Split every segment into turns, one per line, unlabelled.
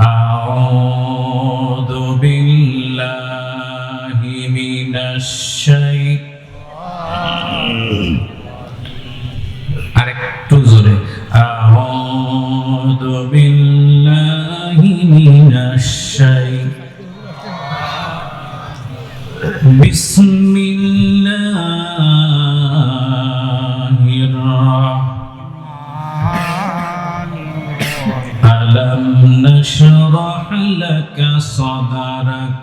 أعوذ بالله من الشيطان আরেকটু জোরে أعوذ بالله من الشيطان بسم الله الرحمن ألم نشرح لك صدرك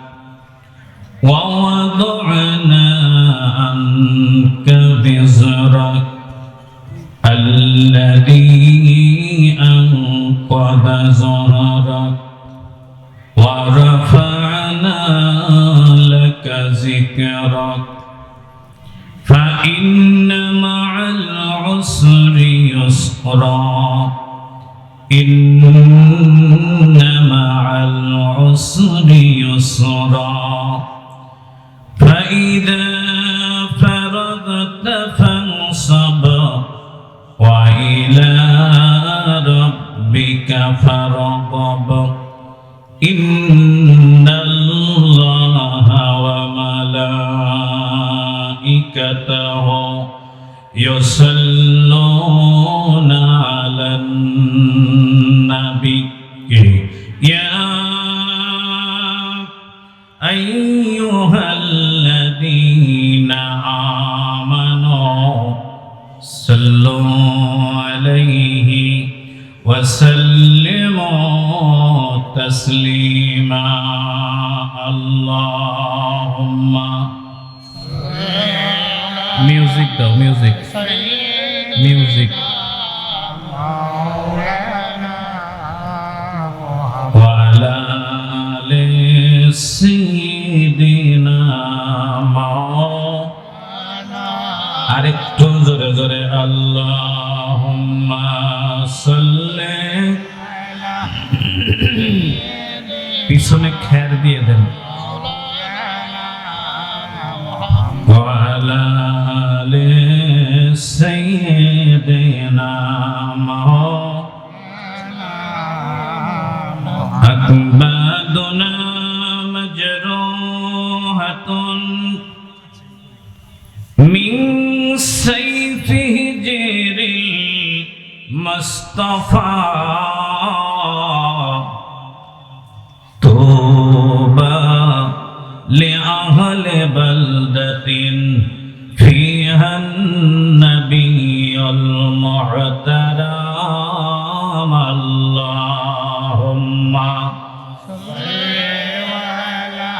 ووضعنا عنك وزرك الذي أنقض ظهرك ورفعنا لك ذكرك فإن مع العسر يسرا إن مع العسر يسرا فإذا فرغت فانصب وإلى ربك فارغب إن الله وملائكته يصلون على النبي يا أيها الذين آمنوا صلوا عليه وسلموا تسليما اللهم মিউজিক দাও মিউজিক وعلى آل سيدنا আরেকটু জোরে জোরে আল্লাহুম্মা সাল্লি পিছনে খের দিয়ে দেন وعلى آل سيدنا أكبادنا مجروحة من سيف هجر المصطفى طوبى لأهل بلدة فيها النبي المحترم اللهم صل على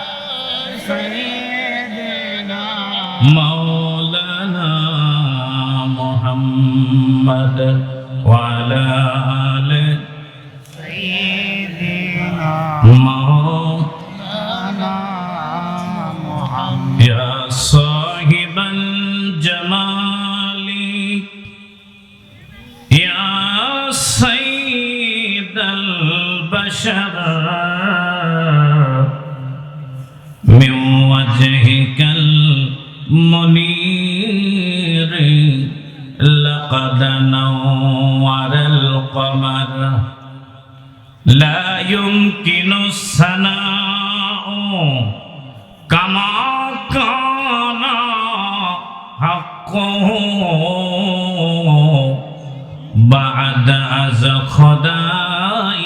سيدنا مولانا محمد وعلى آل سيدنا مولانا محمد يا صاحب الجمال يا سيد البشر من وجهك المنير لقد نور القمر لا يمكن الثناء كما كان حقه بعد از خدای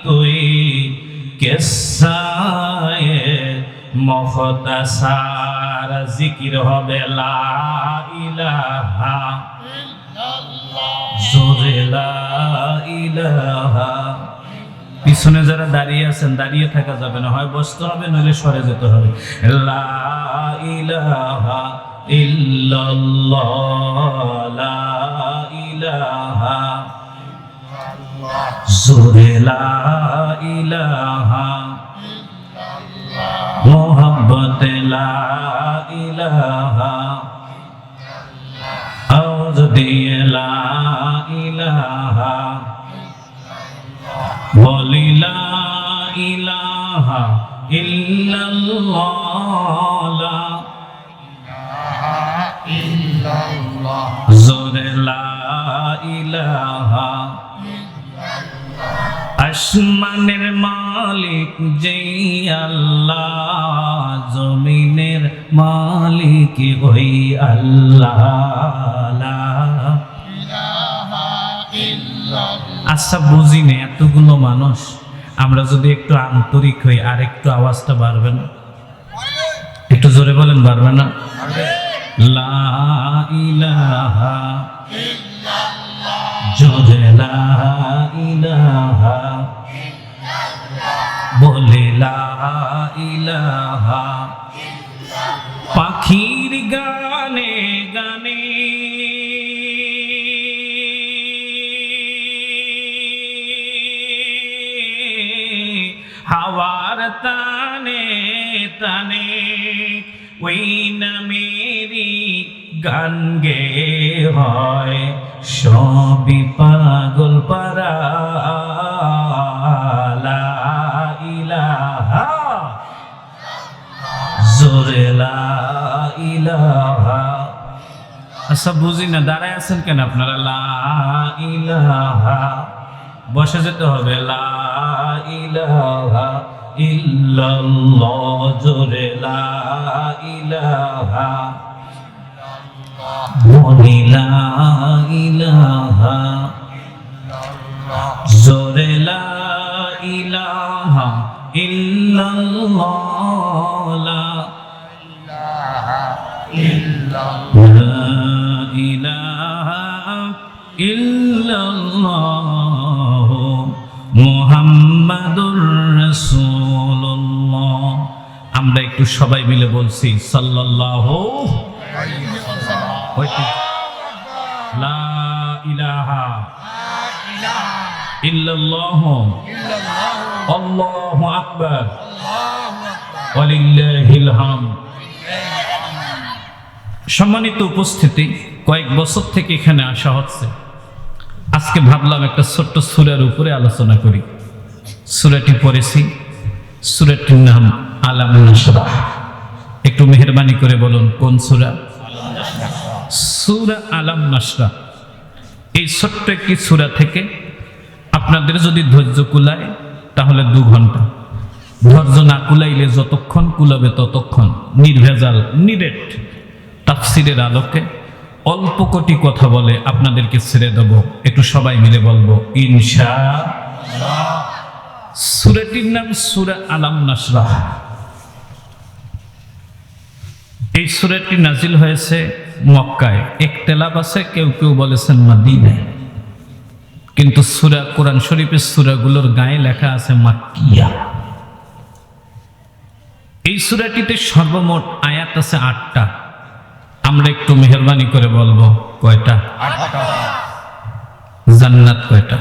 توی কিসায়ে মুখতাসার জিকির হবে লা ইলাহা ইল্লাল্লাহ জোরে লা ইলাহা। পিছনে যারা দাঁড়িয়ে আছেন দাঁড়িয়ে থাকা যাবে না, হয় বসতে হবে নইলে সরে যেতে হবে। লা ইলাহা ইল্লাল্লাহ লা ইলাহা জোরে লা ইলাহা মোহাম্মদ লা ইলাহা আওয়াজ দিয়ে লা ইলাহা বলি লা ইলাহা ইল্লাল্লাহ লা ইলাহা ইল্লাল্লাহ জোরে লা ইলাহা আসমানের মালিক যেই আল্লাহ, জমিনের মালিক ওই আল্লাহ। আচ্ছা বুঝি না, এতগুলো মানুষ আমরা যদি একটু আন্তরিক হই আর একটু আওয়াজটা বাড়বে না? একটু জোরে বলেন, বাড়বে না? লা ইলাহা জোরে লা ইলাহা বলে লা ইলাহা। পাখির গানে গানে হাওয়ার তানে তানে ওই নামেরি গান গে হয় সবই পাগল পারা। লা ইলাহা জোরে লা ইলাহা। আচ্ছা বুঝি না, দাঁড়ায় আছেন কেন আপনারা? লা ইলাহা, বসে যেতে হবে। লা ইলাহা ইল্লাল্লাহ জোরে লা ইলাহা বলি লা ইলাহা জোরে লা ইলাহা ইল্লাল্লাহ লা ইলাহা ইল্লাল্লাহ মুহাম্মাদুর রাসূলুল্লাহ। আমরা একটু সবাই মিলে বলছি সাল্লাল্লাহু আলাইহি ওয়াসাল্লাম। লা ইলাহা ইল্লাল্লাহ আল্লাহু আকবার ওয়ালিল্লাহিল হামদ। সম্মানিত উপস্থিতি, কয়েক বছর থেকে এখানে আসা হচ্ছে। আজকে ভাবলাম একটা ছোট্ট সূরার উপরে আলোচনা করি। সূরাটি পড়েছি, সূরাটির নাম আলাম নাশরাহ। একটু মেহেরবানি করে বলুন কোন সূরা? সূরা আলাম নাশরাহ। এই ছোট্ট একটি সূরা থেকে আপনাদের যদি ধৈর্য কুলায় তাহলে 2 ঘন্টা, ধৈর্য না কুলাইলে যতক্ষণ কুলাবে ততক্ষণ নির্ভেজাল নিরেট তাফসিরের আলোকে অল্প কোটি কথা বলে আপনাদেরকে ছেড়ে দেব। একটু সবাই মিলে বলবো ইনশাআল্লাহ। সূরাটির নাম সূরা আলাম নাশরাহ। এই সূরাটি নাজিল হয়েছে মক্কায়, ইখতিলাফ আছে, কেউ কেউ বলেছেন মদিনায়, কিন্তু সূরা কোরআন শরীফের সূরাগুলোর গায়ে লেখা আছে মাক্কিয়া। এই সূরাটিতে সর্বমোট আয়াত আছে 8টা। আমরা একটু মেহেরবানি করে বলবো কয়টা? 8টা। জান্নাত কয়টা?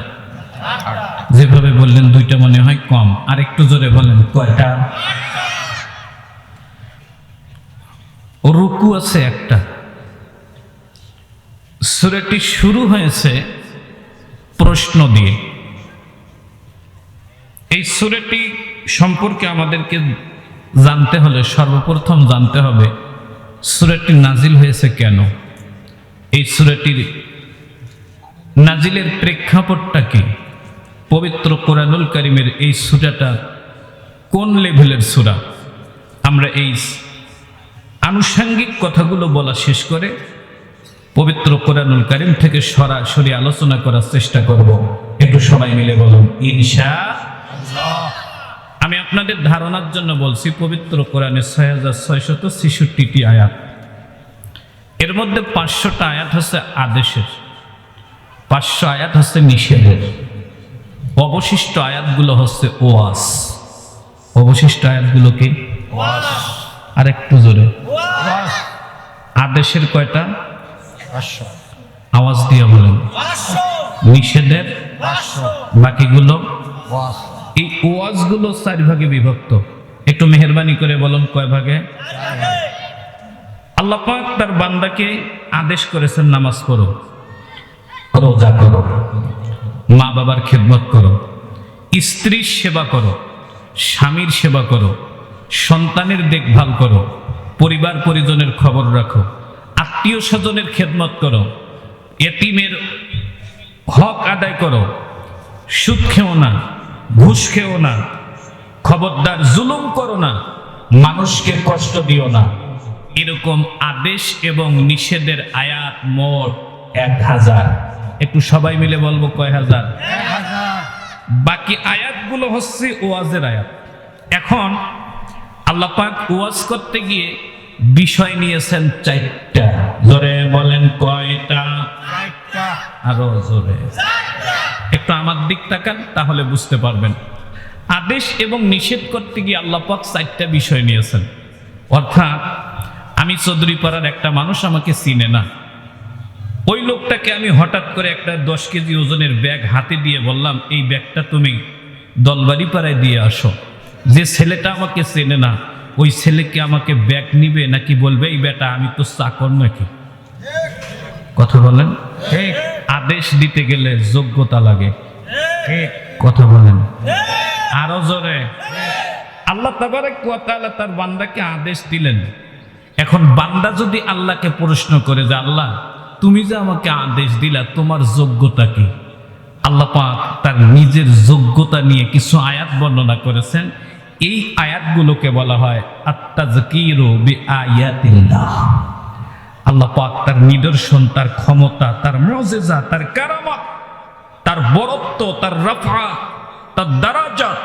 8টা। যেভাবে বললেন 2টা মনে হয় কম, আর একটু জোরে বলেন কয়টা? 8টা। রুকু আছে 1টা। সূরাটি শুরু হয়েছে প্রশ্ন দিয়ে। এই সূরাটি সম্পর্কে আমাদেরকে জানতে হলে সর্বপ্রথম জানতে হবে সূরাটি নাজিল হয়েছে কেন, এই সূরাটির নাজিলের প্রেক্ষাপটটা কি, পবিত্র কোরআনুল কারীমের এই সূরাটা কোন লেভেলের সূরা। আমরা এই আনুষঙ্গিক কথাগুলো বলা শেষ করে পবিত্র কোরআনুল কারীম থেকে সরাসরি আলোচনা করার চেষ্টা করব। একটু সবাই মিলে বলুন ইনশাআল্লাহ। আমি আপনাদের ধারণার জন্য বলছি, পবিত্র কোরআনে 6666টি আয়াত, এর মধ্যে 500টা আয়াত হচ্ছে আদেশের, 500 আয়াত হচ্ছে নিষেধের, অবশিষ্ট আয়াতগুলো হচ্ছে ওয়াজ। অবশিষ্ট আয়াতগুলো কি? ওয়াজ। আর একটু জোরে ওয়াজ। আদেশের কয়টা? 500। আওয়াজ দিয়ে বলেন 500। নিষেধের 500, বাকিগুলো ওয়াজ। এই ওয়াজগুলো 4 ভাগে বিভক্ত। একটু মেহেরবানি করে বলুন কয় ভাগে? 4 ভাগে। আল্লাহ পাক তার বান্দাকে আদেশ করেছেন নামাজ পড়ো, রোজা করো, মা বাবার খেদমত করো, স্ত্রীর সেবা করো, স্বামীর সেবা করো, সন্তানের দেখভাল করো, পরিবার পরিজনের খবর রাখো, আত্মীয় স্বজনের খেদমত করো, এতিমের হক আদায় করো, সুদ খেও না, ঘুষ খেও না, খবরদার জুলুম করো না, মানুষকে কষ্ট দিও না। এরকম আদেশ এবং নিষেধের আয়াত মোট 1000। একটু সবাই মিলে বলবো কয় হাজার? বাকি আয়াতগুলো হচ্ছে ওয়াজের আয়াত। এখন আল্লাহ পাক ওয়াজ করতে গিয়ে বিষয় নিয়েছেন 4টা। জোরে বলেন কয়টা? আরো জোরে। একটু আমার দিক তাকান, তাহলে বুঝতে পারবেন। আদেশ এবং নিষেধ করতে গিয়ে আল্লাহ পাক 4টা বিষয় নিয়েছেন। অর্থাৎ আমি চৌধুরীপাড়ার একটা মানুষ আমাকে চিনে না, ওই লোকটাকে আমি হঠাৎ করে একটা 10 কেজি ওজনের ব্যাগ হাতে দিয়ে বললাম, এই ব্যাগটা তুমি দলবাড়ি পাড়ায় দিয়ে আসো। যে ছেলেটা আমাকে চেনে না, ওই ছেলেকে আমাকে ব্যাগ নিবে নাকি বলবে এই বেটা আমি তো চাকর নাকি? কথা বলেন। আদেশ দিতে গেলে যোগ্যতা লাগে। কথা বলেন আরো জোরে। আল্লাহ তাবারক ওয়া তাআলা তার বান্দাকে আদেশ দিলেন। এখন বান্দা যদি আল্লাহকে প্রশ্ন করে যে আল্লাহ তুমি যে আমাকে আদেশ দিলা, তোমার যোগ্যতা কি? আল্লাহ পাক তার নিজের যোগ্যতা নিয়ে কিছু আয়াত বর্ণনা করেছেন। এই আয়াতগুলোকে বলা হয় আত-তাযকিরু বিআয়াতিল্লাহ। আল্লাহ পাক তার নিদর্শন, তার ক্ষমতা, তার মুজিজা, তার কারামত, তার বরত্ব, তার রাফাত, তার দারাজাত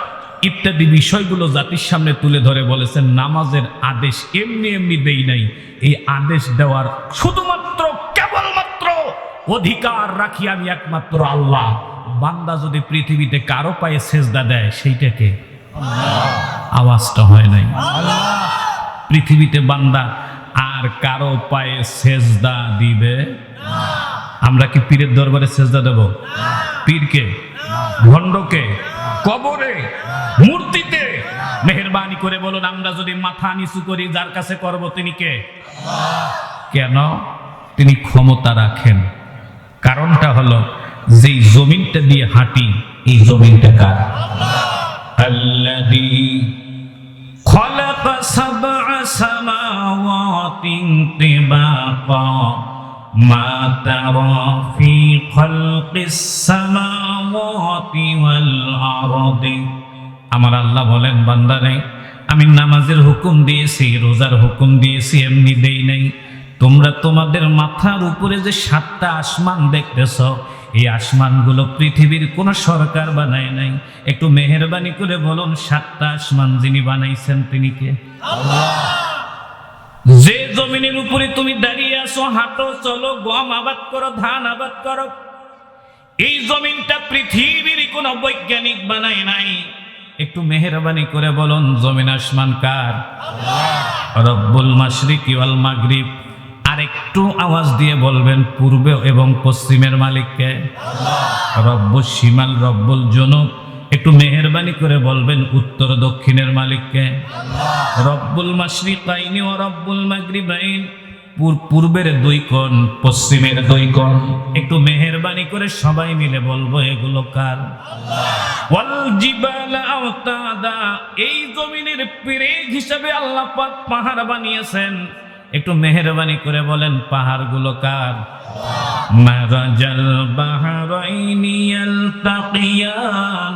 ইত্যাদি বিষয়গুলো জাতির সামনে তুলে ধরে বলেছেন নামাজের আদেশ এমনি এমনি দেই নাই। এই আদেশ দেওয়ার শুধুমাত্র কেবলমাত্র অধিকার রাখি আমি একমাত্র আল্লাহ। বান্দা যদি পৃথিবীতে কারো পায়ে সেজদা দেয়, সেইটাকে আওয়াজটা হয় নাই। পৃথিবীতে বান্দা আর কারো পায়ে সেজদা দিবে? আমরা কি পীরের দরবারে সেজদা দেব? পীরকে, ভণ্ডকে, কবরে, মূর্তিতে? মেহেরবানি করে বলুন, আমরা যদি মাথা নিচু করি যার কাছে করব তিনি কে? কেন? তিনি ক্ষমতা রাখেন। কারণটা হলো যেই জমিনটা দিয়ে হাঁটি, এই জমিনটা কার? আল্লাযী খালাকা সাবআ সামাওয়াতিন তিবাকা মা তারা ফি খালকিস সামাওয়াতি ওয়াল আরদি। আমার আল্লাহ বলেন, বান্দারে আমি নামাজের হুকুম দিয়েছি, রোজার হুকুম দিয়েছি, এমনি দেই নাই। তোমরা তোমাদের মাথার উপরে যে 7টা আসমান দেখতেছ, এই আসমানগুলো পৃথিবীর কোন সরকার বানায় নাই। একটু মেহেরবানি করে বলুন, 7টা আসমান যিনি বানাইছেন তিনি কে? আল্লাহ। যে জমিনের উপরে তুমি দাঁড়িয়ে আছো, হাঁটো, চলো, গম আবাদ করো, ধান আবাদ করো, এই জমিনটা পৃথিবীর কোন বৈজ্ঞানিক বানায় নাই। একটু মেহেরবানি করে বলুন, জমিন আসমান কার? আল্লাহ। রব্বুল মাশরিকি ওয়াল মাগরিব। আর একটু আওয়াজ দিয়ে বলবেন, পূর্বে এবং পশ্চিমের মালিককে? আল্লাহ। রব্বুল শিমাল, রব্বুল জুনুব। একটু মেহেরবানি করে বলবেন, উত্তর দক্ষিণের মালিককে? আল্লাহ। রব্বুল মাশরিকাইনি ওয়া রব্বুল মাগরিবাইন। পূর্বের 2 কোণ, পশ্চিমের 2 কোণ। একটু মেহেরবানি করে সবাই মিলে বলবো, এগুলো কার? আল্লাহ। ওয়াল জিবালা আওতাদা। এই জমিনের পেরেক হিসাবে আল্লাহ পাক পাহাড় বানিয়েছেন। একটু মেহেরবানি করে বলেন, পাহাড়গুলো কার? আল্লাহ। মারাজাল বাহরাইনি ইয়ালতাকিয়ান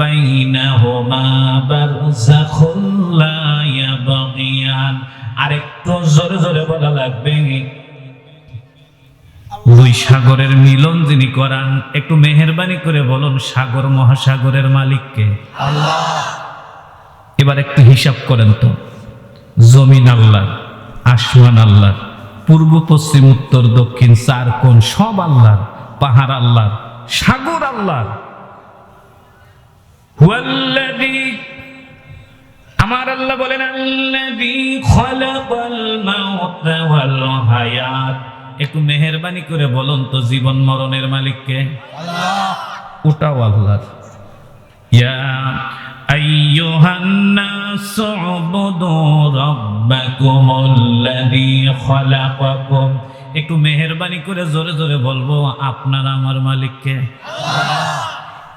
বাইনাহুমা বারযাখুন লা ইয়াবগিয়ান। আর একটু জোরে জোরে বলা লাগবে, 2 সাগরের মিলন যিনি করান। একটু মেহেরবানি করে বলুন, সাগর মহাসাগরের মালিককে? আল্লাহ। এবার একটু হিসাব করেন তো, জমিন আল্লাহ, আসমান আল্লাহ, পূর্ব পশ্চিম উত্তর দক্ষিণ 4 কোণ সব আল্লাহ, পাহাড় আল্লাহ, সাগর আল্লাহ। হুয়াল্লাযী, আমার আল্লাহ বলেন, আল্লাযী খালাকাল মাউতা ওয়াল হায়াত। একটু মেহেরবানি করে বলুন তো, জীবন মরণের মালিককে? আল্লাহ। ওটাও আল্লাহ। ইয়া আইয়ুহান নাসু উবুদু রাব্বাকুমুল্লাযী খালাকাকুম। একটু মেহেরবানি করে জোরে জোরে বলবো, আপনার আমার মালিককে? আল্লাহ।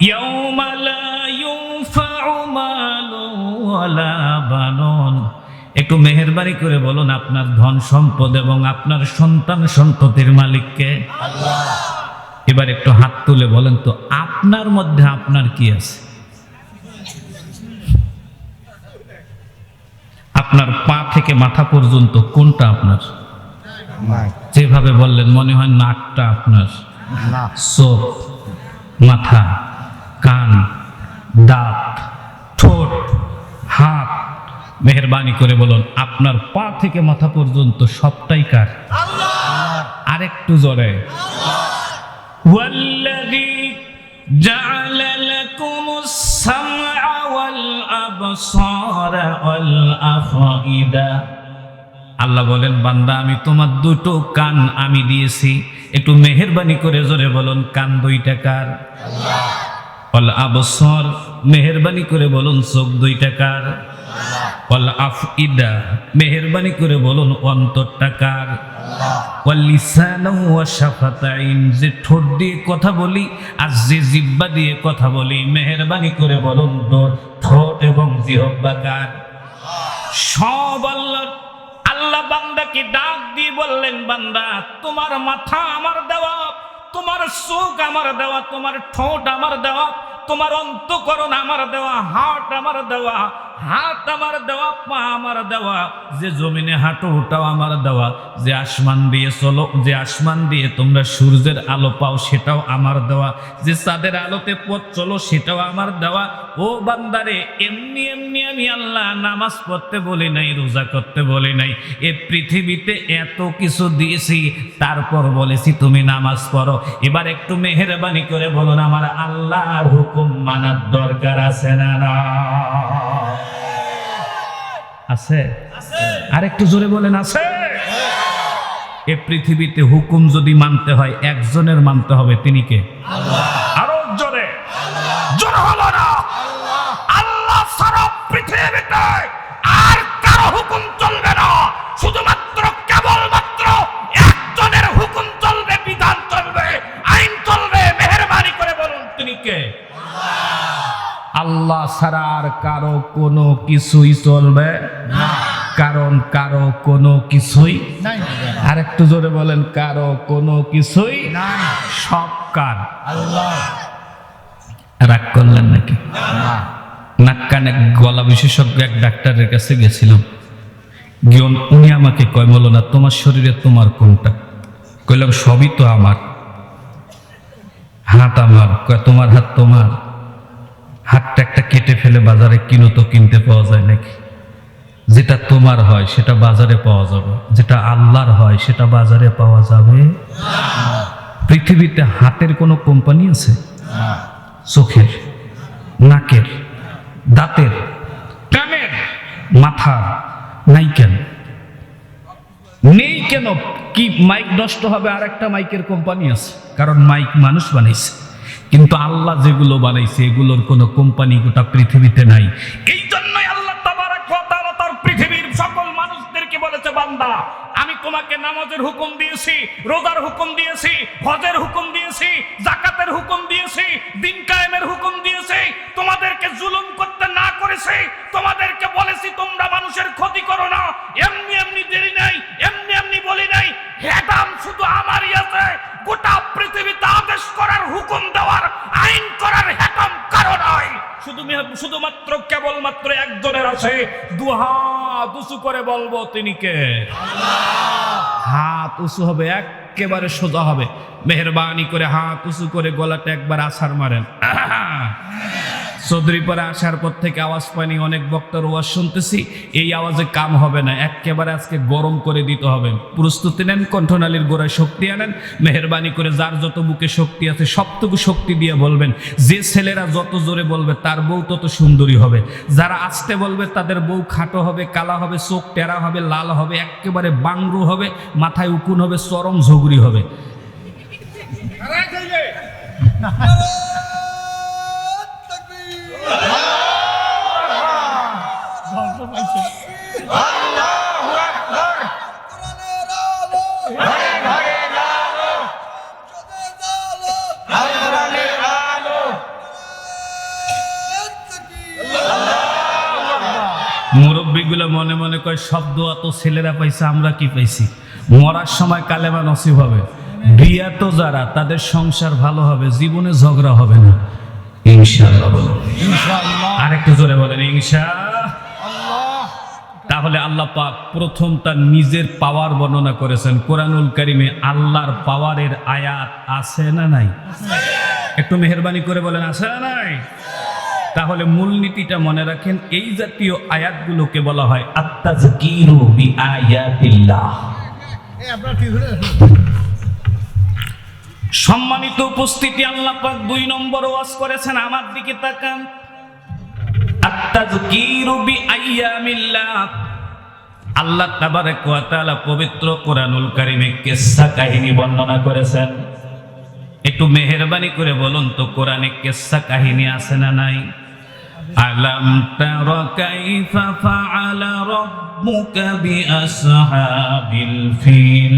ইয়াউমা লা ইউনফাউ মালুন ওয়ালা বানুন। একটু মেহেরবানি করে বলুন, আপনার ধন সম্পদ এবং আপনার সন্তান সন্ততির মালিককে? আল্লাহ। এবার একটু হাত তুলে বলেন তো, আপনার মধ্যে আপনার কি আছে? আপনার পা থেকে মাথা পর্যন্ত কোনটা আপনার? যেভাবে বললেন মনে হয় নাকটা আপনার, চোখ, মাথা, কান, দাঁত, ঠোঁট, হাত। মেহেরবানি করে বলুন আপনার পা থেকে মাথা পর্যন্ত সবটাই কার? আরেকটু জোরে। ওয়াল্লাযী জাআলা লাকুমুস সামআ ওয়াল আবসারা ওয়াল আফঈদা। আল্লাহ বলেন বান্দা আমি তোমার দুটো কান আমি দিয়েছি, একটু মেহেরবানি করে জোরে বলুন কান দুইটা কার? আল্লাহ। ওয়াল আবসার, মেহেরবানি করে বলুন চোখ দুইটা কার? আল্লাহ। ওয়াল আফঈদা, মেহেরবানি করে বলুন অন্তরটা কার? আল্লাহ। ওয়াল লিসান ওয়া শাফাতাইন, যে ঠোঁট দিয়ে কথা বলি আর যে জিহ্বা দিয়ে কথা বলি, মেহেরবানি করে বলুন ঠোঁট এবং জিহ্বা কার? সব আল্লাহর। আল্লাহ বান্দাকে ডাক দিয়ে বললেন বান্দা তোমার মাথা আমার দেওয়া, তোমার চোখ আমার দেওয়া, তোমার ঠোঁট আমার দেওয়া, তোমার অন্তঃকরণ আমার দেওয়া, হাত আমার দেওয়া, হাত আমার দেওয়া, পা আমার দেওয়া, যে জমিনে হাঁটো ওটাও আমার দেওয়া, যে আসমান দিয়ে চলো, যে আসমান দিয়ে তোমরা সূর্যের আলো পাও সেটাও আমার দেওয়া, যে চাঁদের আলোতে পথ চলো সেটাও আমার দেওয়া। ও বান্দারে এমনি এমনি আমি আল্লাহ নামাজ পড়তে বলি নাই, রোজা করতে বলি নাই, এ পৃথিবীতে এত কিছু দিয়েছি তারপর বলেছি তুমি নামাজ পড়ো। এবার একটু মেহেরবানি করে বলুন আমার আল্লাহর হুকুম মানার দরকার আছে না? না আছে? আর একটু জোরে বলেন আছে? এ পৃথিবীতে হুকুম যদি মানতে হয় একজনের মানতে হবে, তিনি কে? আল্লাহ। আরো জোরে। জোরে হলো না? আল্লাহ সারা পৃথিবীতে আর কারো হুকুম চলবে না, শুধুমাত্র কেবলমাত্র একজনের হুকুম চলবে, বিধান চলবে, আইন চলবে। মেহেরবানি করে বলুন তিনি কে? আল্লাহ ছাড়া আর কারো কোনো কিছুই চলবে না, কারণ কারো কোনো কিছুই নাই। আর একটু জোরে বলেন কারো কোনো কিছুই নাই, সব কার? আল্লাহ। রাগ করলেন নাকি? নাক কানে গলা বিশেষজ্ঞ এক ডাক্তারের কাছে গেছিলাম, গিয়ে উনি আমাকে কয় মৌলানা তোমার শরীরে তোমার কোনটা? কইলাম সবই তো আমার। হাত আমার। কয় তোমার হাত তোমার? হাতটা একটা কেটে ফেলে বাজারে কিনো তো কিনতে পাওয়া যায় নাকি? যেটা তোমার হয় সেটা বাজারে পাওয়া যাবে, যেটা আল্লাহর হয় সেটা বাজারে পাওয়া যাবে। পৃথিবীতে হাতের কোনো কোম্পানি আছে? চোখের, নাকের, দাঁতের, কানের, মাথার নাই কেন? নেই কেন? কি মাইক নষ্ট হবে আর একটা মাইকের কোম্পানি আছে, কারণ মাইক মানুষ বানাইছে, কিন্তু আল্লাহ যেগুলো বানাইছে এগুলোর কোনো কোম্পানি গোটা পৃথিবীতে নাই। এই জন্যই আল্লাহ তাবারক ওয়া তাআলা তার পৃথিবীর সকল মানুষদেরকে বলেছে বান্দা আমি তোমাকে নামাজের হুকুম দিয়েছি, রোজার হুকুম দিয়েছি, হজের হুকুম দিয়েছি, যাকাতের হুকুম দিয়েছি, দিন কায়েমের হুকুম দিয়েছি, তোমাদেরকে জুলুম করতে না করেছি, তোমাদেরকে বলেছি তোমরা মানুষের ক্ষতি করো না। এমনি এমনি দেরি নাই, এমনি এমনি বলি নাই, হেদাম শুধু আমারই আছে। গোটা পৃথিবীতে আদেশ করার, হুকুম দেওয়ার, আইন করার হেদাম কারো নয়, শুধুমাত্র কেবলমাত্র একজনের আছে। দুহাত উঁচু করে বলবো তিনি কে? আল্লাহ। হাত উঁচু হবে, একেবারে সোজা হবে। মেহেরবানি করে হাত উঁচু করে গলাটা একবার আছাড় মারেন। চৌধুরীপাড়া আসার পর থেকে আওয়াজ পাইনি, অনেক বক্তার ওয়াজ শুনতেছি, এই আওয়াজে কাম হবে না, একেবারে আজকে গরম করে দিতে হবে। প্রস্তুতি নেন, কণ্ঠনালীর গোড়ায় শক্তি আনেন। মেহেরবানি করে যার যত বুকে শক্তি আছে সবটুকু শক্তি দিয়ে বলবেন। যে ছেলেরা যত জোরে বলবে তার বউ তত সুন্দরী হবে, যারা আস্তে বলবে তাদের বউ খাটো হবে, কালা হবে, চোখ টেরা হবে, লাল হবে, একেবারে বাংরু হবে, মাথায় উকুন হবে, চরম ঝগড়ি হবে। মুরব্বীগুলো মনে মনে কয় সব দোয়া তো ছেলেরা পাইছে, আমরা কি পাইছি? মরার সময় কালেমা নসিব হবে। বিয়া তো যারা, তাদের সংসার ভালো হবে, জীবনে ঝগড়া হবে না ইনশাআল্লাহ। ইনশাআল্লাহ। আরেকটু জোরে বলেন ইনশাআল্লাহ। তাহলে আল্লাহ পাক প্রথম তার নিজের পাওয়ার বর্ণনা করেছেন। কোরআনুল কারিমে আল্লাহর পাওয়ারের আয়াত আছে না নাই? একটু মেহেরবানি করে বলেন আছে না নাই? তাহলে মূলনীতিটা মনে রাখেন, এই জাতীয় আয়াতগুলোকে বলা হয় আত-তাযকিরু বিআয়াতিল্লাহ। সম্মানিত উপস্থিতি, আল্লাহ পাক 2 নম্বর ওয়াজ করেছেন, আমার দিকে তাকান। আত-তাযকিরু বিআয়ামিল্লাহ। আল্লাহ তাবারক ওয়া তাআলা পবিত্র কোরআনুল কারিমে কিসসা কাহিনী বর্ণনা করেছেন। একটু মেহেরবানি করে বলুন তো, কোরআনে কিসসা কাহিনী আছে না নাই? আলাম তারা কাইফা ফাআলা রাব্বুকা বিআসহাবিল ফিল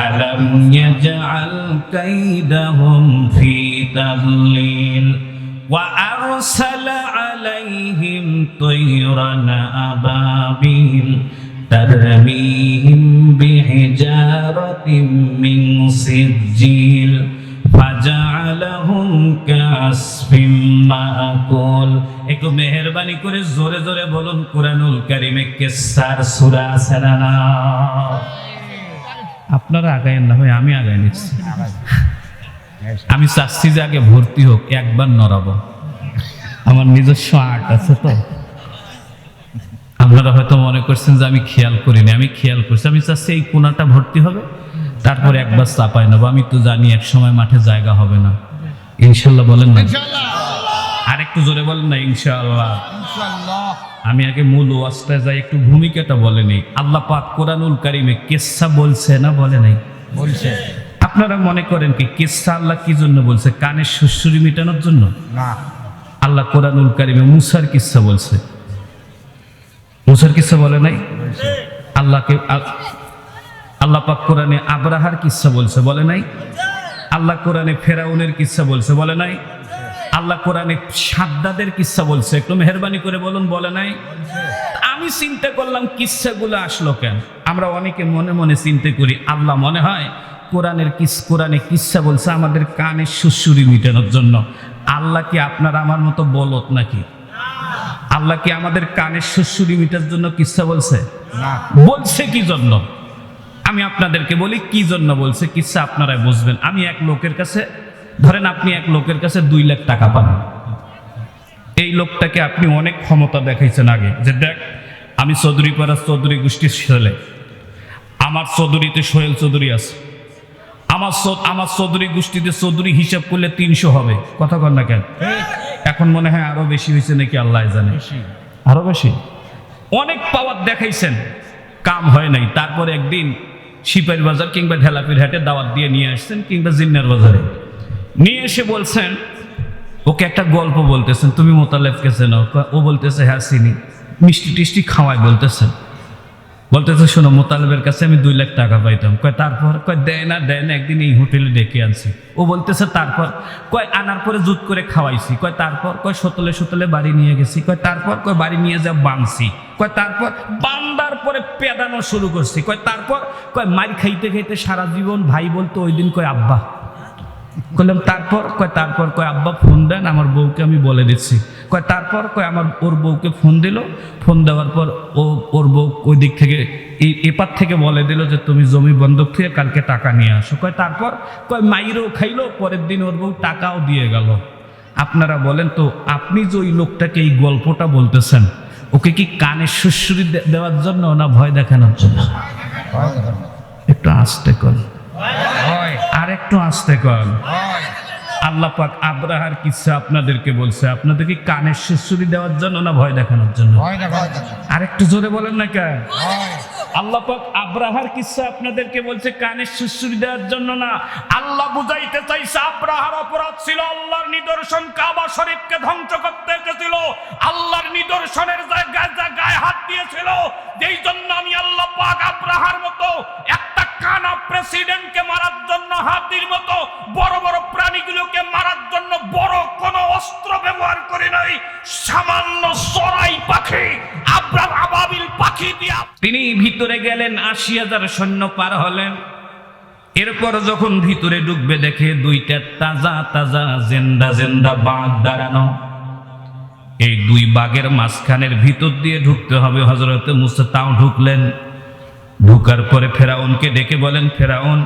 আলাম ইয়াজআল কাইদাহুম ফি তাদলিল ওয়া আরসালা আলাইহিম তায়রান আবাবিল তারমিহিম বিহিজারাতিন মিন সিজ্জিল ফাজআলাহুম কাসফিম মাকুল। একটু মেহেরবানি করে জোরে জোরে বলুন, কোরআনুল কারিমে কিসসার সূরা আছে না না? আপনারা আগায়েন না ভাই, আমি আগায় নিচ্ছি। আমি চাচ্ছি যে আগে ভর্তি হোক, একবার নড়াবো। আমার নিজস্ব আর্ট আছে তো। আপনারা হয়তো মনে করছেন যে আমি খেয়াল করিনি, আমি খেয়াল করছি। আমি চাচ্ছি এই কোনাটা ভর্তি হবে, তারপরে একবার চাপাই নেবো। আমি তো জানি এক সময় মাঠে জায়গা হবে না। ইনশাল্লাহ বলেন না? আর একটু জোরে বলেন না ইনশাআল্লাহ। আমি আগে মূল ওয়াজটায় যাই, একটু ভূমিকাটা বলে নেই। আল্লাহ পাক কোরআনুল কারিমে কিসসা বলছে না বলে নাই? বলছে। আপনারা মনে করেন কি কিসসা আল্লাহ কি জন্য বলছে? কানের সুসুরি মেটানোর জন্য না। আল্লাহ কোরআনুল কারিমে মুসার কিসসা বলছে। মুসার কিসসা বলে নাই? আল্লাহ পাক কোরআনে আব্রাহার কিসসা বলছে, বলে নাই? আল্লাহ কোরআনে ফেরাউনের কিসসা বলছে, বলে নাই? আল্লাহ কোরআনে সাদ্দাদের কিসসা বলছে। একটু মেহেরবানি করে বলুন, বলে নাই? আমি চিন্তা করলাম কিসসাগুলো আসলো কেন? আমরা অনেকে মনে মনে চিন্তা করি আল্লাহ মনে হয় কোরআনে কিসসা বলছে আমাদের কানের সুসুরি মিটানোর জন্য। আল্লাহ কি আপনার আমার মতো বলত নাকি? আল্লাহ কি আমাদের কানের সুসুরি মিটার জন্য কিসসা বলছে? বলছে কি জন্য? আমি আপনাদেরকে বলি কি জন্য বলছে কিসসা, আপনারাই বুঝবেন। আমি এক লোকের কাছে, ধরেন আপনি এক লোকের কাছে 2 লাখ টাকা পান। এই লোকটাকে আপনি অনেক ক্ষমতা দেখাইছেন আগে, যে দেখ আমি চৌধুরী পাড়ার চৌধুরী গোষ্ঠীর ছেলে, আমার চৌধুরীতে সোহেল চৌধুরী আছে, আমার চৌধুরী গোষ্ঠীতে চৌধুরী হিসাব করলে 300 হবে। কথা কন না কেন? এখন মনে হয় আরো বেশি হয়েছে নাকি, আল্লাহ জানে। আরো বেশি অনেক পাওয়ার দেখাইছেন, কাম হয় নাই। তারপরে একদিন সিপাহীর বাজার কিংবা ঢেলাপির হাটে দাওয়াত দিয়ে নিয়ে আসছেন, কিংবা জিন্নার বাজারে নিয়ে এসে বলছেন, ওকে একটা গল্প বলতেছেন, তুমি মোতালেবকে চেনো? ও বলতেছে হ্যাঁ চিনি। মিষ্টি টিষ্টি খাওয়াই বলতেছে শোনো মোতালেবের কাছে আমি 2 লাখ টাকা পাইতাম। তারপর দেয় না। একদিন এই হোটেলে ডেকে আনছি। ও বলতেছে তারপর আনার পরে জুত করে খাওয়াইছি। তারপর সতলে বাড়ি নিয়ে গেছি। তারপর বাড়ি নিয়ে যা বাঁধছি। তারপর বান্দার পরে পেদানো শুরু করছি। তারপর মার খাইতে খাইতে সারা জীবন ভাই বলতো, ওই দিন আব্বা বললাম। তারপর আব্বা ফোন দেন, আমার বউকে আমি বলে দিচ্ছি। তারপর ওর বউকে ফোন দিল। ফোন দেওয়ার পর ওর বউ ওই দিক থেকে এপার থেকে বলে দিল যে তুমি জমি বন্ধক থেকে কালকে টাকা নিয়ে আসো। তারপর মাইরও খাইলো, পরের দিন ওর বউ টাকাও দিয়ে গেল। আপনারা বলেন তো, আপনি যে ওই লোকটাকে এই গল্পটা বলতেছেন, ওকে কি কানে সুসুরি দেওয়ার জন্য না ভয় দেখানোর জন্য? একটু আস্তে কর, আর একটু আস্তে কর। আল্লাহ পাক আব্রাহার কিসসা আপনাদেরকে বলছে, আপনাদেরকে কানের সুসুরি দেওয়ার জন্য না ভয় দেখানোর জন্য? আর একটু জোরে বলেন না কেন? আল্লাহ পাক আব্রাহার কিসসা আপনাদেরকে বলছে কানের সুসুরি দেওয়ার জন্য না। আল্লাহ বুঝাইতে চাইছে আব্রাহার অপরাধ ছিল আল্লাহর নিদর্শন কাবা শরীফকে ধ্বংস করতে এসেছিল, আল্লাহর নিদর্শনের জায়গায় হাত দিয়েছিল। যেই জন্য আমি আল্লাহ পাক আব্রাহার মতো একটা কানা প্রেসিডেন্টকে মারার জন্য, হাতির মতো বড় বড় প্রাণীগুলোকে মারার জন্য বড় কোনো অস্ত্র ব্যবহার করি নাই। সামান্য চড়াই পাখি, আবাবিল পাখি দিয়া তিনি ভিতরে গেলেন। 80,000 সৈন্য পার হলেন। এরপর যখন ভিতরে ঢুকবে দেখে 2টা তাজা জেন্দা বাঘ দাঁড়ানো। এই দুই বাগের মাঝখানের ভিতর দিয়ে ঢুকতে হবে। হযরতে মুসা তাও ঢুকলেন। ঢুকার পরে ফেরাউনকে ডেকে বলেন, ফেরাউন,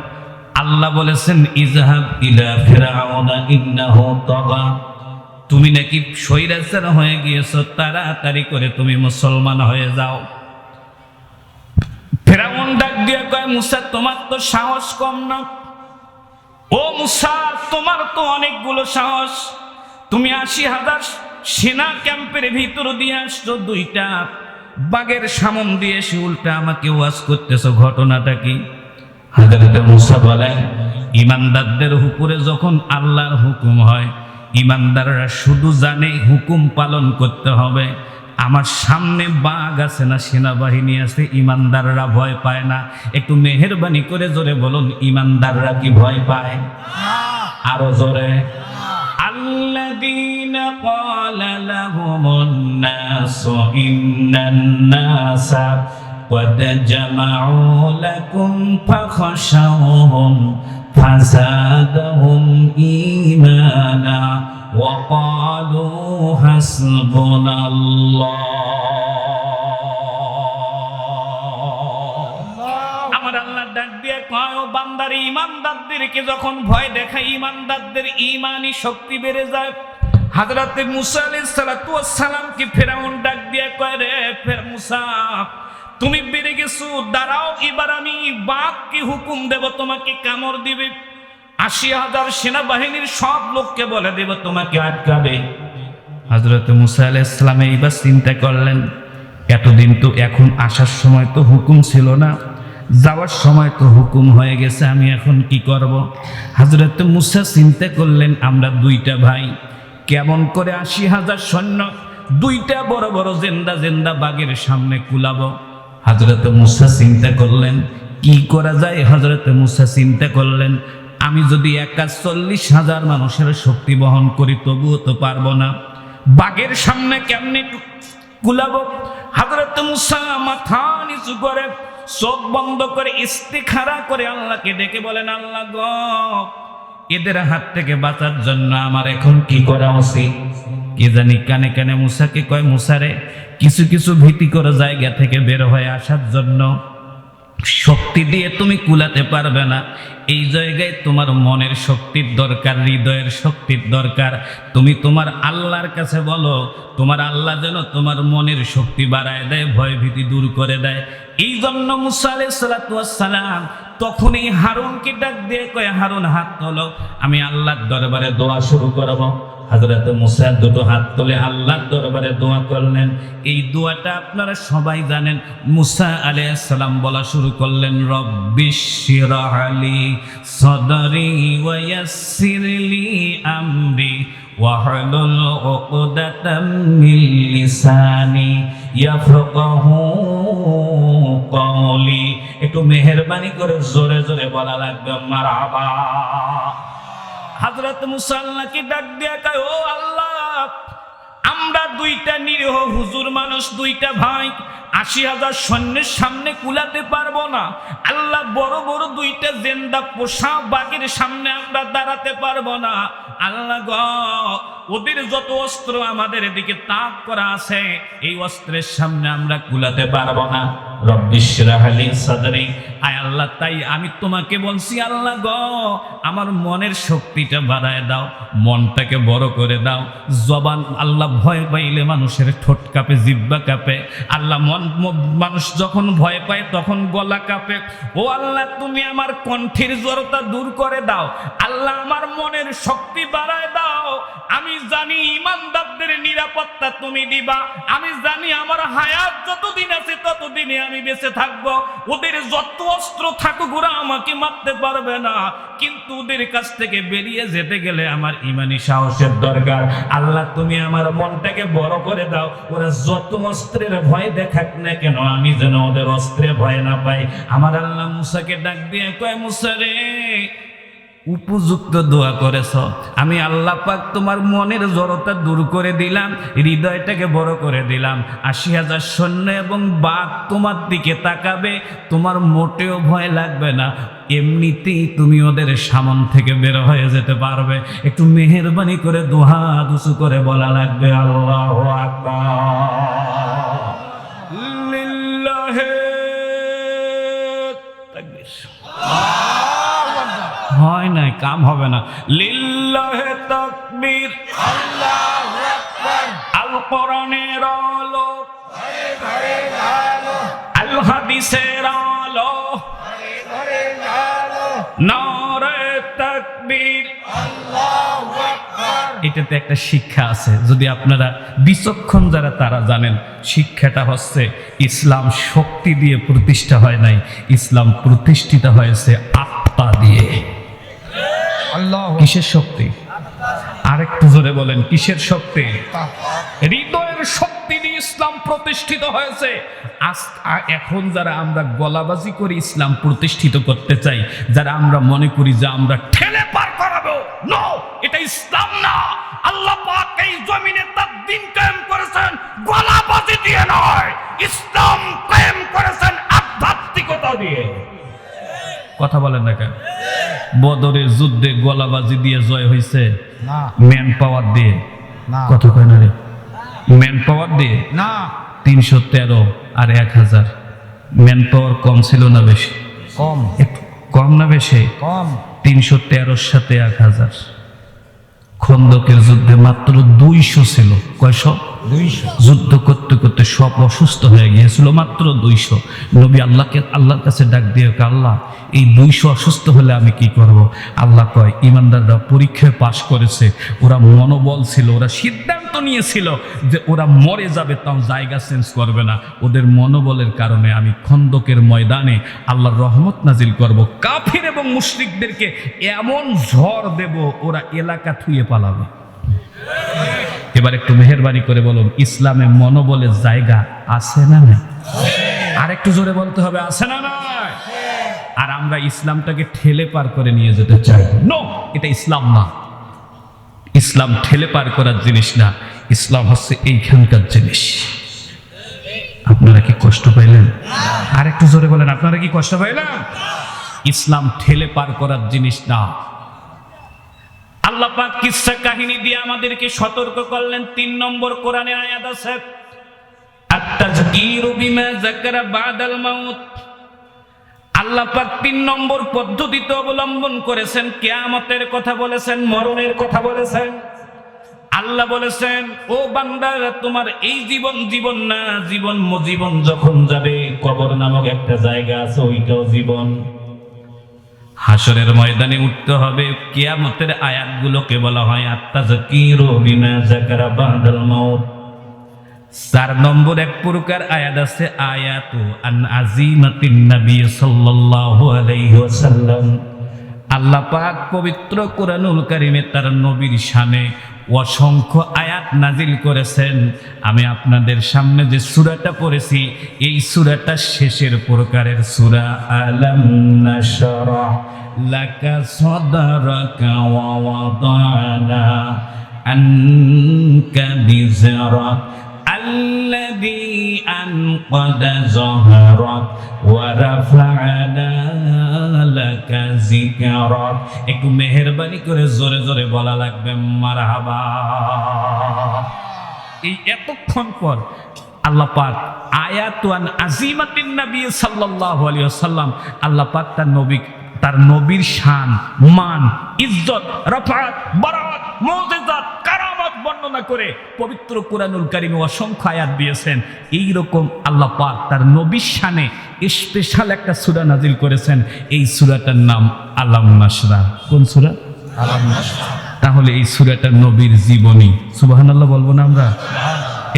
আল্লাহ বলেছেন ইযহাব ইলা ফিরআউনা ইন্নাহু তাগা, তুমি নাকি স্বৈরাচার হয়ে গিয়েছো, তাড়াতাড়ি করে তুমি মুসলমান হয়ে যাও। ফেরাউন ডাক দিয়ে কয়, মুসা তোমার তো সাহস কম না। ও মুসা, তোমার তো অনেকগুলো সাহস। তুমি ৮০,০০০ সেনা ক্যাম্পের ভিতর দিয়ে আসছো, দুইটা বাগের সামন দিয়ে এসে উল্টা আমাকে ওয়াজ করতেছো, ঘটনাটা কি? হযরত মুসা বলেন, ইমানদারদের উপরে যখন আল্লাহর হুকুম হয়, ইমানদাররা শুধু জানে হুকুম পালন করতে হবে। আমার সামনে বাঘ আছে না, সেনাবাহিনী আছে, ইমানদাররা ভয় পায় না। একটু মেহেরবানি করে জোরে বলুন, ইমানদাররা কি ভয় পায়? আরো জোরে। আল্লাযীনা ক্বালা লাহুমুন নাসু ইন্নান নাসা قد جمعوا لكم فخشوهم فزادهم إيمانا وقالوا حسبنا الله। আমার আল্লাহ ডাক দিয়ে কয়, ও বান্দার, ইমানদারদেরকে যখন ভয় দেখায়, ইমানদারদের ঈমানি শক্তি বেড়ে যায়। হযরত মুসা আলাইহিস সালাতু ওয়াস সালামকে ফেরাউন ডাক দিয়ে কয়, রে মুসা, তুমি বেড়ে গেছো, দাঁড়াও, এবার আমি বাঘকে হুকুম দেব, তোমাকে কামড় দিবে। ৮০,০০০ সেনাবাহিনীর সব লোককে বলে দেব তোমাকে আটকাবে। হযরত মুসা আলাইহিস সালাম এইবার চিন্তা করলেন, এতদিন তো, এখন আসার সময় তো হুকুম ছিল না, যাওয়ার সময় তো হুকুম হয়ে গেছে, আমি এখন কি করব? হযরত মুসা চিন্তা করলেন, আমরা দুইটা ভাই, কেমন করে ৮০,০০০ সৈন্য দুইটা বড় বড় জেন্দা জেন্দা বাঘের সামনে কুলাবো? হযরত মুসা চিন্তা করলেন কি করা যায়। হযরত মুসা চিন্তা করলেন, আমি যদি একা ৪০,০০০ মানুষের শক্তি বহন করি, তবুও তো পারবো না, বাঘের সামনে কেমনে কুলাবো? হযরত মুসা মাথা নিচু করে, চোখ বন্ধ করে, ইস্তিখারা করে আল্লাহকে ডেকে বলেন, আল্লাহ গো, এদের হাত থেকে বাঁচার জন্য আমার এখন কি করা উচিত? কে জানি কানে কানে মুসাকে কয়, মুসারে, কিছু কিছু ভীতিকর জায়গা থেকে বের হয়ে আসার জন্য শক্তি দিয়ে তুমি কুলাতে পারবে না। এই জায়গায় তোমার মনের শক্তির দরকার, হৃদয়ের শক্তির দরকার। তুমি তোমার আল্লাহর কাছে বলো, তোমার আল্লাহ যেন তোমার মনের শক্তি বাড়ায় দেয়, ভয় ভীতি দূর করে দেয়। এই জন্য মুসা আলাইহিস সালাতু ওয়াস সালাম তখনই হারুনকে ডাক দিয়ে কয়, হারুন হাত তোলো, আমি আল্লাহর দরবারে দোয়া শুরু করব। হযরত মুসা দুটো হাত তুলে আল্লাহর দরবারে দোয়া করলেন। এই দোয়াটা আপনারা সবাই জানেন। মুসা আলাইহিস সালাম বলা শুরু করলেন, রব্বিশরাহ লি সাদরি ওয়া ইয়াসসিরলি আমরি ওয়াহলুল উকদাতাম মিন লিসানি ইয়াফকাহু কওলি। একটু মেহেরবানি করে জোরে জোরে বলা লাগবে, মারহাবা। হযরত মুসা আল্লাহকে ডাক দিয়া কয়, ও আল্লাহ, আমরা দুইটা নিরীহ হুজুর মানুষ, দুইটা ভাই, ৮০,০০০ সৈন্যের সামনে কুলাতে পারবো না। আল্লাহ, বড় বড় দুইটা জেন্দা পোষা বাঘের সামনে আমরা দাঁড়াতে পারবো না। আল্লাহ গো, ওদের যত অস্ত্র আমাদের দিকে তাক করা আছে, এই অস্ত্রের সামনে আমরা কুলাতে পারবো না। রব্বিশরাহ লি সাদরি, আয় আল্লাহ, তাই আমি তোমাকে বলছি, আল্লাহ গো, আমার মনের শক্তিটা বাড়ায় দাও, মনটাকে বড় করে দাও। জবান, আল্লাহ, ভয় পাইলে মানুষের ঠোঁট কাঁপে, জিহ্বা কাঁপে। আল্লাহ, মানুষ যখন ভয় পায় তখন গলা কাঁপে। ও আল্লাহ, তুমি আমার কণ্ঠের জড়তা দূর করে দাও। আল্লাহ, আমার মনের শক্তি বাড়ায় দাও। আমি জানি ইমানদারদের নিরাপত্তা তুমি দিবা। আমি জানি আমার হায়াত যতদিন আছে ততদিনে আমি বেঁচে থাকবো। ওদের যত অস্ত্র থাকুক, ওরা আমাকে মারতে পারবে না, কিন্তু ওদের কাছ থেকে বেরিয়ে যেতে গেলে আমার ইমানি সাহসের দরকার। আল্লাহ, তুমি আমার মনটাকে বড় করে দাও। ওরা যত অস্ত্রের ভয় দেখাক না কেন, আমি যেন ওদের অস্ত্রে ভয় না পাই। আমার আল্লাহ মুসাকে ডাক দিয়ে কয়, মুসা রে, উপযুক্ত দোয়া করেছ। আমি আল্লাহ পাক তোমার মনের জড়তা দূর করে দিলাম, হৃদয়টাকে বড় করে দিলাম। ৮০,০০০ সৈন্য এবং বাঘ তোমার দিকে তাকাবে, তোমার মোটেও ভয় লাগবে না। এমনিতেই তুমি ওদের সামন থেকে বের হয়ে যেতে পারবে। একটু মেহেরবানি করে দুহাত উঁচু করে বলা লাগবে আল্লাহু আকবার, লিল্লাহে তাকবীর। হয় নাই, কাম হবে না। লিল্লাহে তাকবীর, আল্লাহু আকবার। আল কোরআনের আলো, আল হাদিসের আলো, নারে তাকবীর, আল্লাহু আকবার। এটাতে একটা শিক্ষা আছে, যদি আপনারা বিচক্ষণ যারা তারা জানেন। শিক্ষাটা হচ্ছে ইসলাম শক্তি দিয়ে প্রতিষ্ঠা হয় নাই, ইসলাম প্রতিষ্ঠিত হয়েছে আত্মা দিয়ে। কিসের শক্তি? আরেকটু জোরে বলেন, কিসের শক্তি? হৃদয়ের শক্তি দিয়ে ইসলাম প্রতিষ্ঠিত হয়েছে। এখন যারা আমরা গলাবাজি করে ইসলাম প্রতিষ্ঠিত করতে চাই, যারা আমরা মনে করি যে আমরা ঠেলে পার করাবো, নো, এটা ইসলাম না। আল্লাহ পাক এই জমিনে তার দ্বীন কায়েম করেছেন গলাবাজি দিয়ে নয়, ইসলাম কায়েম করেছেন আধ্যাত্মিকতা দিয়ে। কথা বলেন না কেন? বদরের যুদ্ধে গলাবাজি দিয়ে জয় হয়েছে না, ম্যান পাওয়ার দিয়ে না। কত কয় না রে? ম্যান পাওয়ার দিয়ে না। 313 আর 1000 ম্যান পাওয়ার কম ছিল না বেশি? কম। একটু কম না বেশি? কম। 313 সাথে 1000। খন্দকের যুদ্ধে মাত্র 200 ছিল। কয়শো? 200। যুদ্ধ করতে করতে সব অসুস্থ হয়ে গিয়েছিল, মাত্র 200। নবী আল্লাহর কাছে ডাক দিয়ে, আল্লাহ এই 200 অসুস্থ হলে আমি কি করব? আল্লাহ কয়, ইমানদাররা পরীক্ষায় পাশ করেছে, ওরা মনোবল ছিল, ওরা সিদ্ধান্ত নিয়েছিল যে ওরা মরে যাবে, তাও জায়গা চেঞ্জ করবে না। ওদের মনোবলের কারণে আমি খন্দকের ময়দানে আল্লাহর রহমত নাজিল করব, কাফির এবং মুশরিকদেরকে এমন ঝড় দেব ওরা এলাকা থুয়ে পালাবে। এবার একটু মেহেরবানি করে বলুন, ইসলামে মনোবলের জায়গা আছে না নাই? আর একটু জোরে বলতে হবে, আছে না নাই? আর আমরা ইসলামটাকে ঠেলে পার করে নিয়ে যেতে চাই। নো, এটা ইসলাম না। ইসলাম ঠেলে পার করার জিনিস না, ইসলাম হচ্ছে এইখানকার জিনিস। আপনারা কি কষ্ট পাইলেন? আর একটু জোরে বলেন, আপনারা কি কষ্ট পাইলেন? ইসলাম ঠেলে পার করার জিনিস না। আল্লাহ পাক কিসসা কাহিনী দিয়ে আমাদেরকে সতর্ক করলেন। 3 নম্বর কোরআনের আয়াত আছে, আত-তাযকিরু বিমা যাকারা বাদাল মাউত। আল্লাহ পাক 3 নম্বর পদ্ধতিতে অবলম্বন করেছেন, কিয়ামতের কথা বলেছেন, মরণের কথা বলেছেন। আল্লাহ বলেছেন, ও বান্দা, তোমার এই জীবন না, জীবন যখন যাবে, কবর নামক একটা জায়গা আছে, ওইটাও জীবন। হাসরের ময়দানে উঠতে হবে। কিয়ামতের আয়াতগুলোকে বলা হয় আত-তাযকিরু বিমা যাকারা বাদাল মাউত। 4 নম্বর এক প্রকার আয়াত আছে, আয়াতু আন আযীমাতিন নবী সাল্লাল্লাহু আলাইহি ওয়াসাল্লাম। আল্লাহ পাক পবিত্র কোরআনুল কারীমে তার নবীর শানে অসংখ্য আয়াত নাজিল করেছেন। আমি আপনাদের সামনে যে সূরাটা পড়েছি, এই সূরাটা শেষের প্রকারের সূরা, আলাম নাশরাহ লাকা সাদরাকা ওয়া ওয়াদানা আনকা বিজরাক আল্লাযী আনকাদা যাহরাক ওয়া রাফা'না লাকা যিকরাক। একটু মেহেরবানি করে জোরে জোরে বলা লাগবে মারহাবা। এই এতক্ষণ পর আল্লাহ পাক আয়াতুন আযীমাতিন নবী সাল্লাল্লাহু আলাইহি ওয়াসাল্লাম, আল্লাহ পাক তার নবীর শান, মান, ইজ্জত, রাফাত, বারাত, মুজিজাত, কারামত বর্ণনা করে পবিত্র কোরআনুল কারীমে অসংখ্য আয়াত দিয়েছেন। এই রকম আল্লাহ পাক তার নবীর শানে স্পেশাল একটা সূরা নাজিল করেছেন। এই সূরাটার নাম আলাম নাশরাহ। কোন সূরা? আলাম নাশরাহ। তাহলে এই সূরাটা নবীর জীবনী। সুবহানাল্লাহ বলবো না আমরা?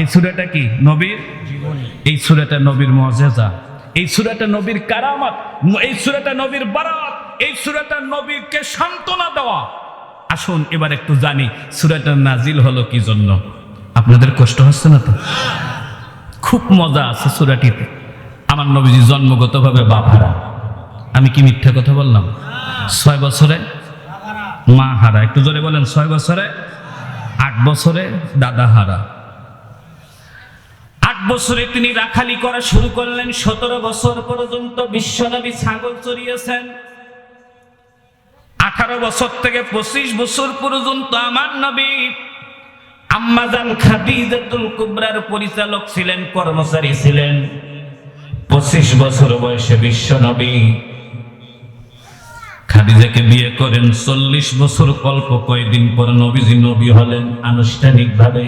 এই সূরাটা কি? নবীর জীবনী। এই সূরাটা নবীর মুজিজা, এই সূরাটা নবীর কারামত, এই সূরাটা নবীর বারাত, এই সূরাটা নবীকে সান্ত্বনা দেওয়া। আসুন এবার একটু জানি সূরাটা নাজিল হলো কি জন্য। আপনাদের কষ্ট হচ্ছে না তো? খুব মজা আছে সূরাটিতে। আমার নবীজি জন্মগতভাবে বাবাহারা। আমি কি মিথ্যা কথা বললাম? 6 বছরে মা হারা। একটু জোরে বলেন, 6 বছরে, 8 বছরে দাদা হারা। 8 বছরে তিনি রাখালি করা শুরু করলেন। 17 বছর পর্যন্ত বিশ্বনবী ছাগল চড়িয়েছেন। 18 বছর থেকে 25 বছর পর্যন্ত আমার নবী আম্মাজান খাদিজাতুল কুবরার পরিচালক ছিলেন, কর্মচারী ছিলেন। 25 বছর বয়সে বিশ্ব নবী খাদিজাকে বিয়ে করেন। 40 বছর অল্প কয়েকদিন পর নবীজি নবী হলেন। আনুষ্ঠানিকভাবে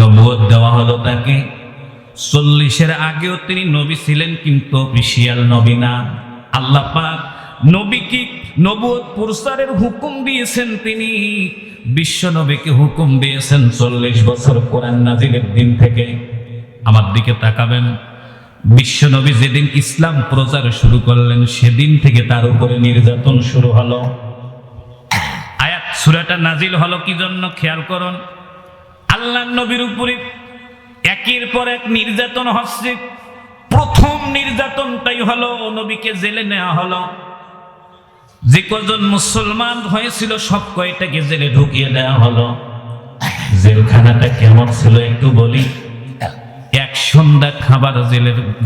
নবুয়ত দেওয়া হলো তাকে। 40-এর আগেও তিনি নবী ছিলেন, কিন্তু অফিসিয়াল নবী না। আল্লাহ পাক নবীকে নবুয়ত প্রচারের হুকুম দিয়েছেন, তিনি বিশ্ব নবীকে হুকুম দিয়েছেন 40 বছর কোরআন নাজিলের দিন থেকে। আমার দিকে তাকাবেন, বিশ্ব নবী যেদিন ইসলাম প্রচার শুরু করলেন সেদিন থেকে তার উপরে নির্যাতন শুরু হলো। আয়াত সূরাটা নাজিল হলো কি জন্য খেয়াল করুন। আল্লাহর নবীর উপরে একের পর এক নির্যাতন হচ্ছে। প্রথম নির্যাতনটাই হলো নবীকে জেলে নেওয়া হলো। যে কজন মুসলমান হয়েছিল সব কয়টাকে জেলে ঢুকিয়ে দেওয়া হলো। জেলখানাটা কেমন ছিল একটু বলি। এক সন্ধ্যা খাবার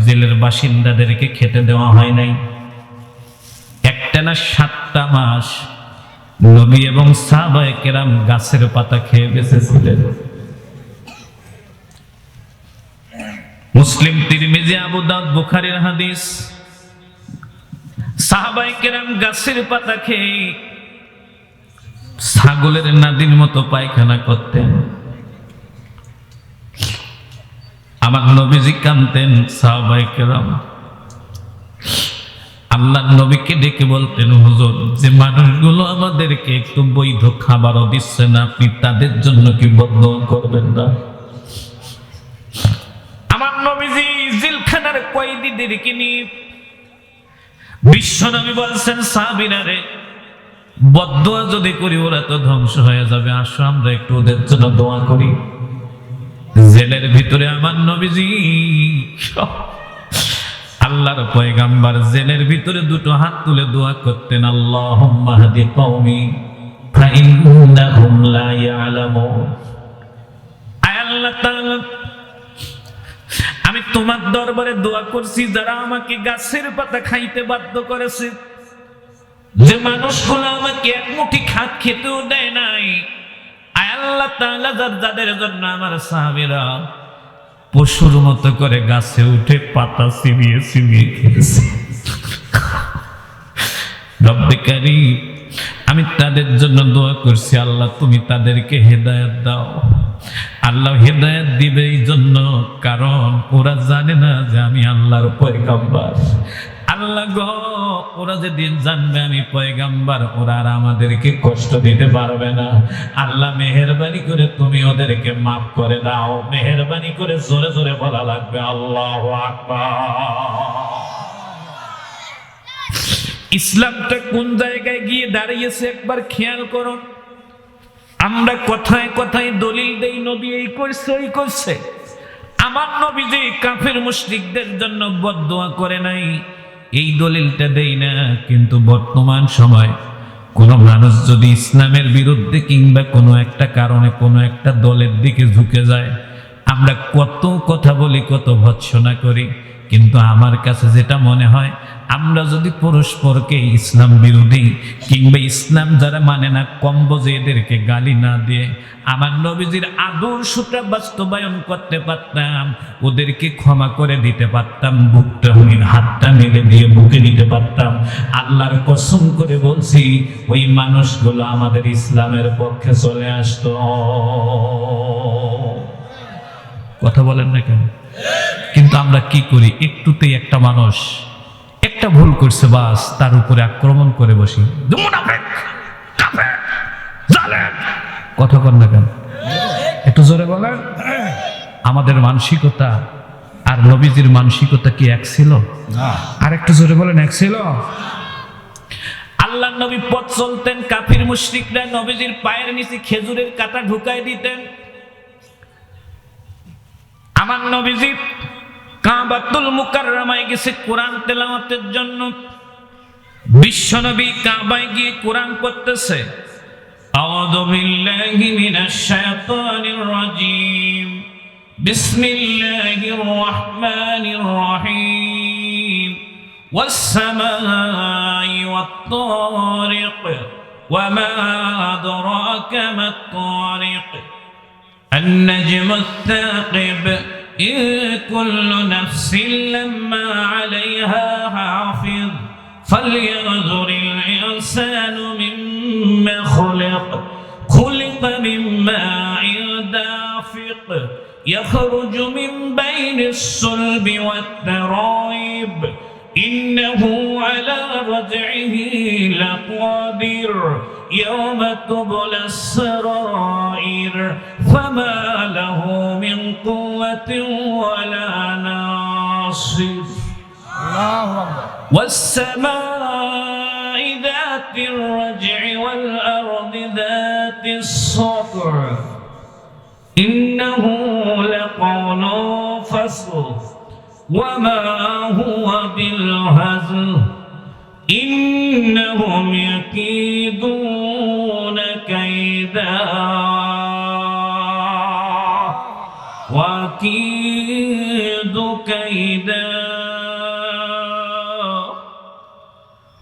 জেলের বাসিন্দাদেরকে খেতে দেওয়া হয় নাই। একটানা 7টা মাস নবী এবং সাহাবায়ে কেরাম গাছের পাতা খেয়ে বেঁচেছিলেন। মুসলিম, তিরমিজি, আবু দাউদ, বুখারীর হাদিস। সাহাবায়ে কেরাম গাছের পাতা খেয়ে ছাগলের নাদির মতো পায়খানা করতেন। আমার নবীজি কাঁদতেন, সাহাবায়ে কেরাম আল্লাহর নবীকে ডেকে বলতেন, হুজুর, যে মানুষগুলো আমাদেরকে একটু বৈধ খাবারও দিচ্ছে না, আপনি তাদের জন্য কি বদদোয়া করবেন না? আমার নবীজি জেলখানার কয়েদিদেরকে নিয়ে বিশ্ব নবী বলছেন, সাহাবীরা রে, বদদোয়া যদি করি ওরা তো ধ্বংস হয়ে যাবে, আসো আমরা একটু ওদের জন্য দোয়া করি। জেলের ভিতরে আমার নবীজি আল্লাহর পয়গাম্বার জেলের ভিতরে দুটো হাত তুলে দোয়া করতেন, আল্লাহুম্মা হাদি কওমি ফাইন্নাহুম লা ইয়ালামুন। আয় আল্লাহ তাআলা, আমি তোমার দরবারে দোয়া করছি, যারা আমাকে গাছের পাতা খাইতে বাধ্য করেছে, যে মানুষগুলো আমাকে এক মুঠি খাত খেতেও দেয় নাই, আয় আল্লাহ তাআলা, যাদের জন্য আমার সাহাবীরা পশুর মতো করে গাছে উঠে পাতা চিবিয়ে চিবিয়ে খেয়েছে, রব্বে কারীম, আমি তাদের জন্য দোয়া করছি, আল্লাহ তুমি তাদেরকে হেদায়েত দাও। আল্লাহ হেদায়েত দিবে এই জন্য, কারণ ওরা জানে না যে আমি আল্লাহর পয়গাম্বার। আল্লাহ গো, ওরা যেদিন জানবে আমি পয়গাম্বার, ওরা আর আমাদেরকে কষ্ট দিতে পারবে না। আল্লাহ মেহেরবানি করে তুমি ওদেরকে মাফ করে দাও। মেহেরবানি করে জোরে জোরে বলা লাগবে আল্লাহু আকবার। ইসলামটা কোন জায়গায় গিয়ে দাঁড়িয়েছে একবার খেয়াল করুন। আমরা কথায় কথায় দলিল দেই, নবী এই করছে ওই করছে। আমার নবী যে কাফের মুশরিকদের জন্য বদদোয়া করে নাই, এই দলিলটা দেই না। কিন্তু বর্তমান সময় কোনো মানুষ যদি ইসলামের বিরুদ্ধে কিংবা কোনো একটা কারণে কোনো একটা দলের দিকে ঝুঁকে যায়, আমরা কত কথা বলি, কত ভৎসনা করি, কিন্তু আমার কাছে যেটা মনে হয়, আমরা যদি পরস্পরকে ইসলাম বিরোধী কিংবা ইসলাম যারা মানে না কমবজে এদেরকে গালি না দিয়ে আমার নবীজির আদর্শটা বাস্তবায়ন করতে পারতাম, ওদেরকে ক্ষমা করে দিতে পারতাম, বুকটা হাতটা মেলে দিয়ে বুকে নিতে পারতাম, আল্লাহর কসম করে বলছি ওই মানুষগুলো আমাদের ইসলামের পক্ষে চলে আসতো। কথা বলেন না কেন? কিন্তু আমরা কি করি, একটুতেই একটা মানুষ একটা ভুল করছে, বাস তার উপরে আক্রমণ করে বসি, কথা বল না কেন? একটু জোরে বলেন। আমাদের মানসিকতা আর নবীজির মানসিকতা কি এক ছিল? আর একটু জোরে বলেন, এক ছিল? আল্লাহর নবী পথ চলতেন, কাফির মুশরিকরা নবীজির পায়ের নিচে খেজুরের কাঁটা ঢুকায় দিতেন। আমার নবীজি কাবাতুল মুকাররমায় গেছে কোরআন তেলাওয়াতের জন্য। বিশ্বনবী কাবায় গিয়ে কোরআন পড়তেছে, আউযু বিল্লাহি মিনাশ শাইতানির রাজীম, বিসমিল্লাহির রাহমানির রাহিম, ওয়াস সামাই والطارق وما أدراك ما الطارق النجم الثاقب إن كل نفس لما عليها حافظ فلينظر الإنسان مما خلق خلق من ماء دافق يخرج من بين الصلب والترائب إنه على رجعه لقادر يوم تبلى السرائر فما له من قوة ولا ناصر والسماء ذات الرجع والأرض ذات الصدع إنه لقول فصل وما هو بالهزل إنهم يكيدون كيدا وأكيد كيدا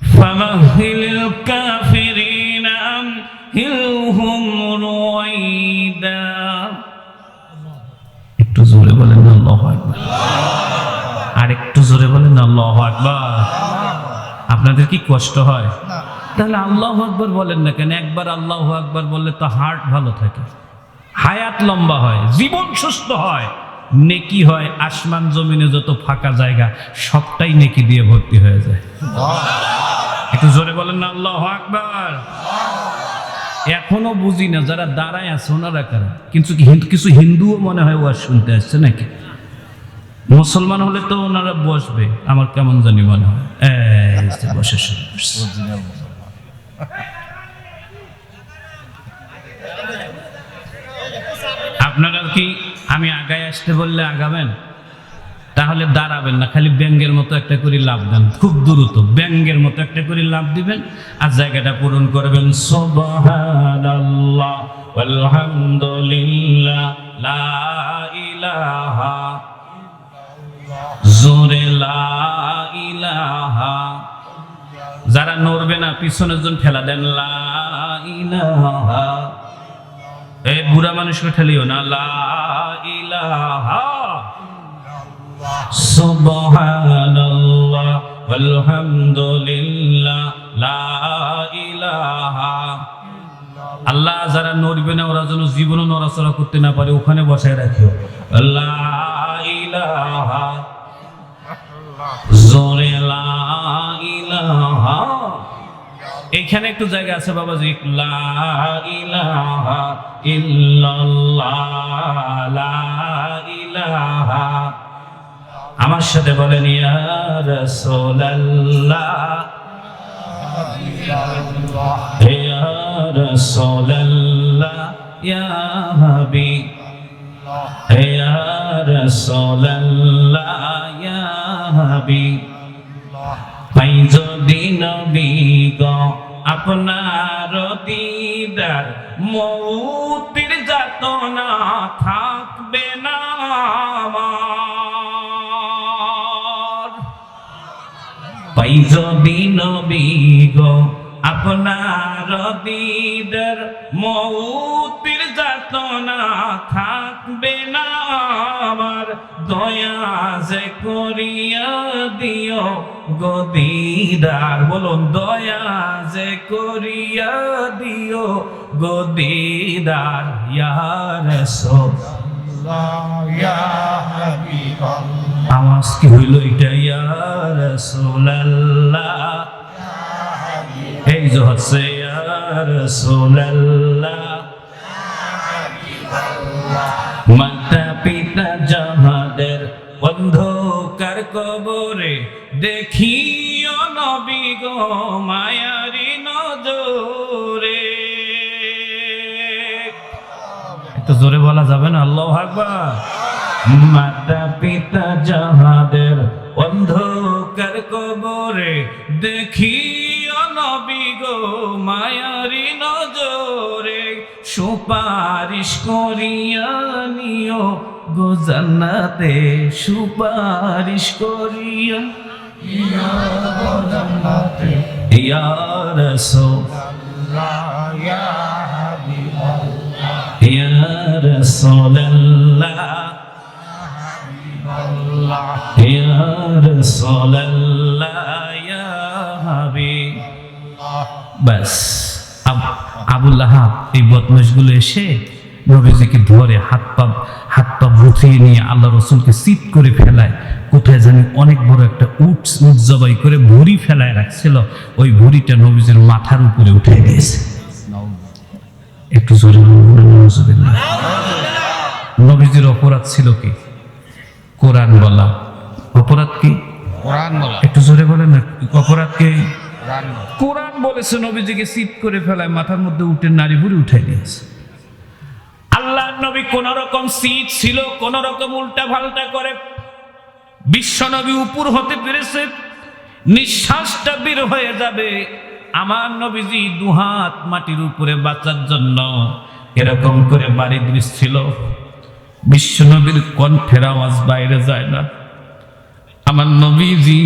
فمهل الكافرين أمهلهم رويدا একটু জোরে বলেন আল্লাহু আকবার আর একটু জোরে বলেন আল্লাহু আকবার আপনাদের কি কষ্ট হয় তাহলে আল্লাহু আকবার বলেন না কেন একবার আল্লাহু আকবার বললে তো হার্ট ভালো থাকে হায়াত লম্বা হয় জীবন সুস্থ হয় নেকি হয় আসমান জমিনে যত ফাঁকা জায়গা সবটাই নেকি দিয়ে ভর্তি হয়ে যায় একটু জোরে বলেন না আল্লাহু আকবার এখনো বুঝি না যারা দাঁড়ায় আছে ওনারা কারা কিন্তু কিছু হিন্দুও মনে হয় ওয়াজ শুনতে আসছে নাকি মুসলমান হলে তো ওনারা বসবে আমার কেমন জানি মনে হয় বসে আপনারা কি আমি আগায় আসতে বললে আগাবেন তাহলে দাঁড়াবেন না খালি ব্যাঙ্গের মতো একটা করে লাভ দেন খুব দ্রুত ব্যাঙ্গের মতো একটা করে লাভ দিবেন আর জায়গাটা পূরণ করবেন সুবহানাল্লাহ আলহামদুলিল্লাহ লা ইলাহা জোরে লা ইলাহা যারা নড়বে না পিছনের জন ঠেলা দেন লা ইলাহা এই বুড়া মানুষকে ঠেলিও না লা ইলাহা সুবহানাল্লাহ আলহামদুলিল্লাহ লা ইলাহা আল্লাহ যারা নড়বে না ওরা যেন জীবনও নড়াচড়া করতে না পারে ওখানে বসায় রাখিও লা ইলাহা জোরে লা ইলাহা এখানে একটু জায়গা আছে বাবাজি লা ইলাহা ইল্লাল্লাহ লা ইলাহা আমার সাথে বলেন ইয়া রাসূলুল্লাহ ইয়া রাসূলুল্লাহ ইয়া হাবিব ইয়া রাসূলুল্লাহ ইয়া হাবিব পাই যদি নবী গো আপনার দিদার মৌতের যাতনা থাকবে না পাই যদি নবী গো আপনার দিদার মৌতের যাতনা থাকবে না আমার দয়া যে করিয়া দিও গো দিদার বলুন দয়া যে করিয়া দিও গো দিদার ইয়া রাসূলুল্লাহ ইয়া হাবিবাল্লাহ আওয়াজ কি হইল এটা ইয়া রাসূলুল্লাহ এই যে হচ্ছে ইয়া রাসূলুল্লাহ মাতা পিতা যাহাদের অন্ধকার কবরে দেখিও নবী গো মায়ারি নজরে তো জোরে বলা যাবে না আল্লাহু আকবার মাতা পিতা যাহাদের অন্ধকার কবরে দেখিও নবী গো মায়ারি নজরে সুপারিশ করিয়া নিও গো জান্নাতে সুপারিশ করিয়া নিও গো জান্নাতে ইয়া রাসূলুল্লাহ ইয়া রাসূলুল্লাহ ইয়া রাসূলুল্লাহ ইয়া হাবিবাল্লাহ। বাস আবু লাহাব এই বদমাশগুলো এসে নবীজিকে ধরে হাত পা বুঝিয়ে নিয়ে আল্লাহ রসুলকে চিৎ করে ফেলায়। কোথায় জানি অনেক বড় একটা উট জবাই করে ভুঁড়ি ফেলায় রাখছিল, ওই ভুঁড়িটা নবীজির মাথার উপরে উঠে দিয়েছে। একটু জোরে নবীজির অপরাধ ছিল কি? কোরআন বলা। অপরাধ কি? কোরআন বলা। একটু জোরে বলেন না, অপরাধ কি? কোরআন বলেছে নবীজিকে চিৎ করে ফেলায়, মাথার মধ্যে উটের নাড়ি ভুঁড়ি উঠে দিয়েছে। আল্লাহ নবী কোন রকম সিট ছিল, কোন রকম উল্টা পাল্টা করে বিশ্ব নবী উপর হতে পেরেছে, নিঃশ্বাসটা বের হয়ে যাবে। আমার নবীজি দুহাত মাটির উপরে বাঁচার জন্য এরকম করে বাড়ি দিচ্ছিল। বিশ্ব নবীর কণ্ঠের আওয়াজ বাইরে যায় না। আমার নবীজি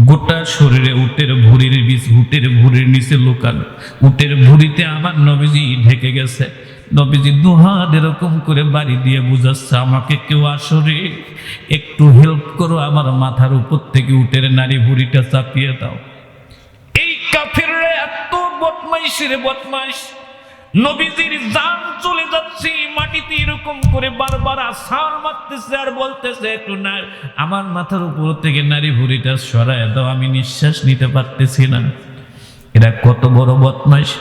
গোটা শরীরে উটের ভুঁড়ির বীজ, উটের ভুঁড়ির নিচে লুকানো, উটের ভুঁড়িতে আমার নবীজি ঢেকে গেছে। নবীজি দুহাত এরকম করে বাড়ি দিয়ে বুঝাচ্ছে, আমাকে কেউ আসরে একটু হেল্প করো, আমার মাথার উপর থেকে উটের নারী ভুঁড়িটা চাপিয়ে দাও। এই কাফেররা এত বদমাইশের বদমাইশ, নবীজির জান চলে যাচ্ছে, মাটিতে এরকম করে বারবার আছাড় মারতেছে আর বলতেছে, একটু না আমার মাথার উপর থেকে নারী ভুঁড়িটা সরায় দাও, আমি নিঃশ্বাস নিতে পারতেছি না। এরা কত বড় বদমাইশ।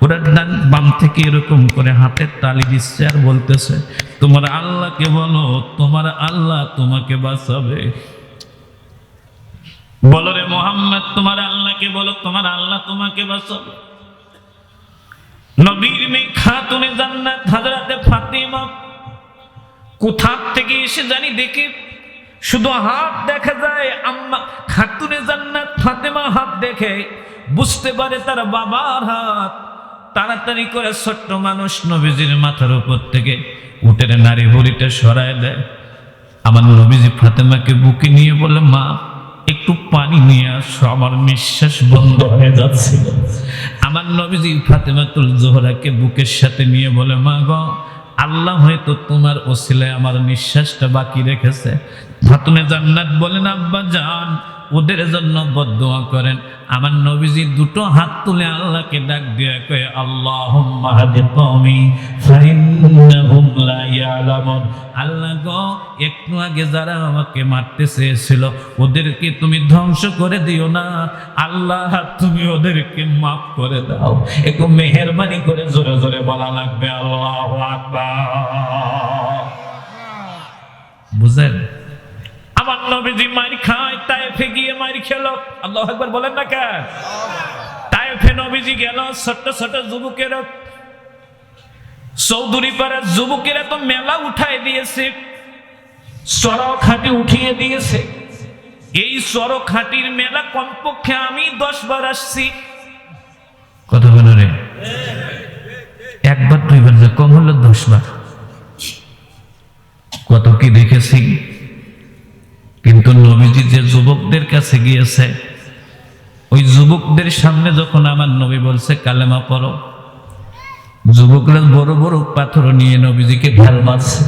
ওরা ডান বাম থেকে এরকম করে হাতের তালি দিচ্ছে আর বলতেছে, তোমার আল্লাহকে বলো, তোমার আল্লাহ তোমাকে বাঁচাবে। বলো রে মুহাম্মদ, তোমার আল্লাহকে বলো, তোমার আল্লাহ তোমাকে বাঁচাবে। নবীর মেয়ে খাতুনে জান্নাত হযরতে ফাতিমা কোথা থেকে এসে জানি দেখে শুধু হাত দেখা যায়। আম্মা খাতুনে জান্নাত ফাতিমা হাত দেখে বুঝতে পারে তার বাবার হাত। তাড়াতাড়ি করে ছোট্ট মানুষ নবীজির মাথার উপর থেকে উটের নারী ভুঁড়িটা সরায় দেয়। আমার নবীজি ফাতেমাকে বুকে নিয়ে বলে, মা একটু পানি নিয়ে আসো, আমার নিঃশ্বাস বন্ধ হয়ে যাচ্ছে। আমার নবীজি ফাতেমাতুল জোহরাকে বুকের সাথে নিয়ে বলে, মা গো, আল্লাহ হয়তো তোমার ওসিলায় আমার নিঃশ্বাসটা বাকি রেখেছে। খাতুনে জান্নাত বলেন, আব্বা জান ওদের জন্য বদদোয়া করেন। আমার নবীজি দুটো হাত তুলে আল্লাহকে ডাক দিয়ে কয়ে, আল্লাহুম্মা হাদি কওমি ফাইন্নাহুম লা ইয়ালামুন। আল্লাহ গো, একটু আগে যারা আমাকে মারতে চেয়েছিল ওদেরকে তুমি ধ্বংস করে দিও না। আল্লাহ তুমি ওদেরকে মাফ করে দাও। একটু মেহেরবানি করে জোরে জোরে বলা লাগবে, আল্লাহু আকবার। বুঝেন? আমার নবীজি মার খায়, তায়েফে গিয়ে মার খেলো। আল্লাহু আকবার বলেন না কেন? তায়েফে নবীজি গেল, ছোট ছোট যুবকেরা, চৌধুরী পাড়ার যুবকেরা তো মেলা উঠায় দিয়েছে, চড়ক হাঁটি উঠিয়ে দিয়েছে। এই চড়ক হাঁটির মেলা কমপক্ষে আমি 10 বার আসছি। কত বলো রে? একবার দুইবার, যে কম হলো 10 বার। কত কি দেখেছি। কিন্তু নবীজি যে যুবকদের কাছে গিয়েছে, ওই যুবকদের সামনে যখন আমার নবী বলছে কালেমা পড়ো, যুবকরা বড় বড় পাথর নিয়ে নবীজিকে ঢাল মারছে।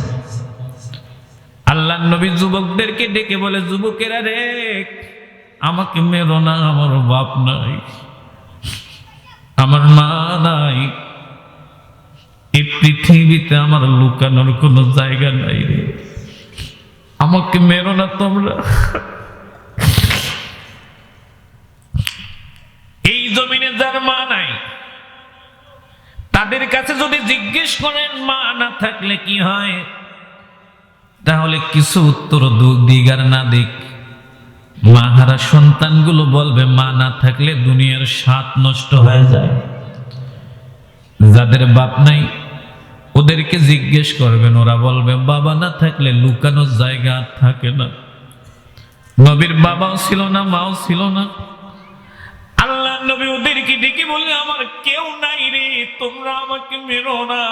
আল্লাহ নবী যুবকদেরকে ডেকে বলে, যুবকেরা রে, আমাকে মেরো না, আমার বাপ নাই, আমার মা নাই, এই পৃথিবীতে আমার লুকানোর কোনো জায়গা নাই রে, আমাকে মেরো না তোমরা। এই জমিনে যার মা নাই তাদের কাছে যদি জিজ্ঞেস করেন মা না থাকলে কি হয়, তাহলে কিছু উত্তর দিক আর না দিক, মাহারা সন্তানগুলো বলবে মা না থাকলে দুনিয়ার স্বাদ নষ্ট হয়ে যায়। যাদের বাপ নাই ওদেরকে জিজ্ঞেস করবেন, ওরা বলবে বাবা না থাকলে লুকানোর জায়গা থাকে না। নবীর বাবাও ছিল না, মাও ছিল না। আল্লাহ নবী ওদেরকে ডেকে বললে, আমার কেউ নাই রে, তোমরা আমাকে মেরো না।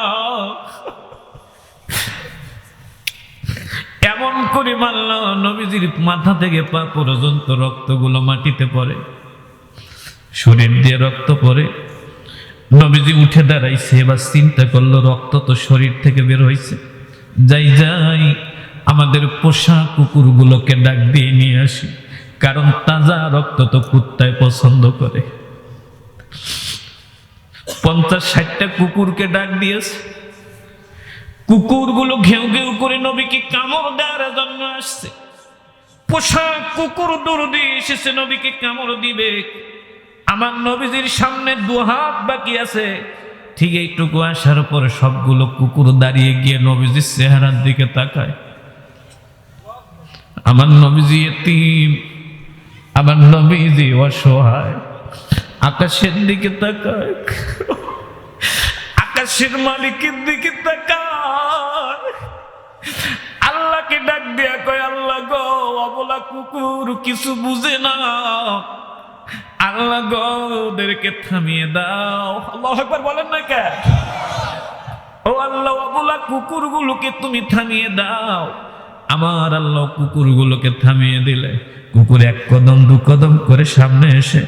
এমন করে মারল, নবীজির মাথা থেকে পা পর্যন্ত রক্তগুলো মাটিতে পড়ে। শরীর দিয়ে রক্ত পড়ে। নবীজি উঠে দাঁড়াইছে, এবার চিন্তা করলো রক্ত তো শরীর থেকে বের হয়েছে, যাই আমাদের পোষা কুকুরগুলোকে ডাক দিয়ে নিয়ে আসি, কারণ তাজা রক্ত তো কুত্তায় পছন্দ করে। 50-60টা কুকুরকে ডাক দিয়েছে। কুকুরগুলো ঘেউ ঘেউ করে নবীকে কামড় দেওয়ার জন্য আসছে। পোষা কুকুর দৌড়ে এসেছে নবীকে কামড় দিবে। আমার নবীজির সামনে 2 হাত বাকি আছে, ঠিক এইটুকু আসার পরে সবগুলো কুকুর দাঁড়িয়ে গিয়ে নবীজির চেহারার দিকে তাকায়। আমার নবীজি এতিম, আমার নবীজি অসহায়, আকাশের দিকে তাকায়, আকাশের মালিকের দিকে তাকায়, আল্লাহকে ডাক দেয়া কয়, আল্লাহ গো, অবলা কুকুর কিছু বুঝে না, আল্লাহ গো ওদেরকে থামিয়ে দাও। আল্লাহু আকবার বলেন না কে? ও আল্লাহ, অবলা কুকুরগুলোকে তুমি থামিয়ে দাও। আমার আল্লাহ কুকুরগুলোকে থামিয়ে দিলে কুকুর 1 কদম 2 কদম করে সামনে এসে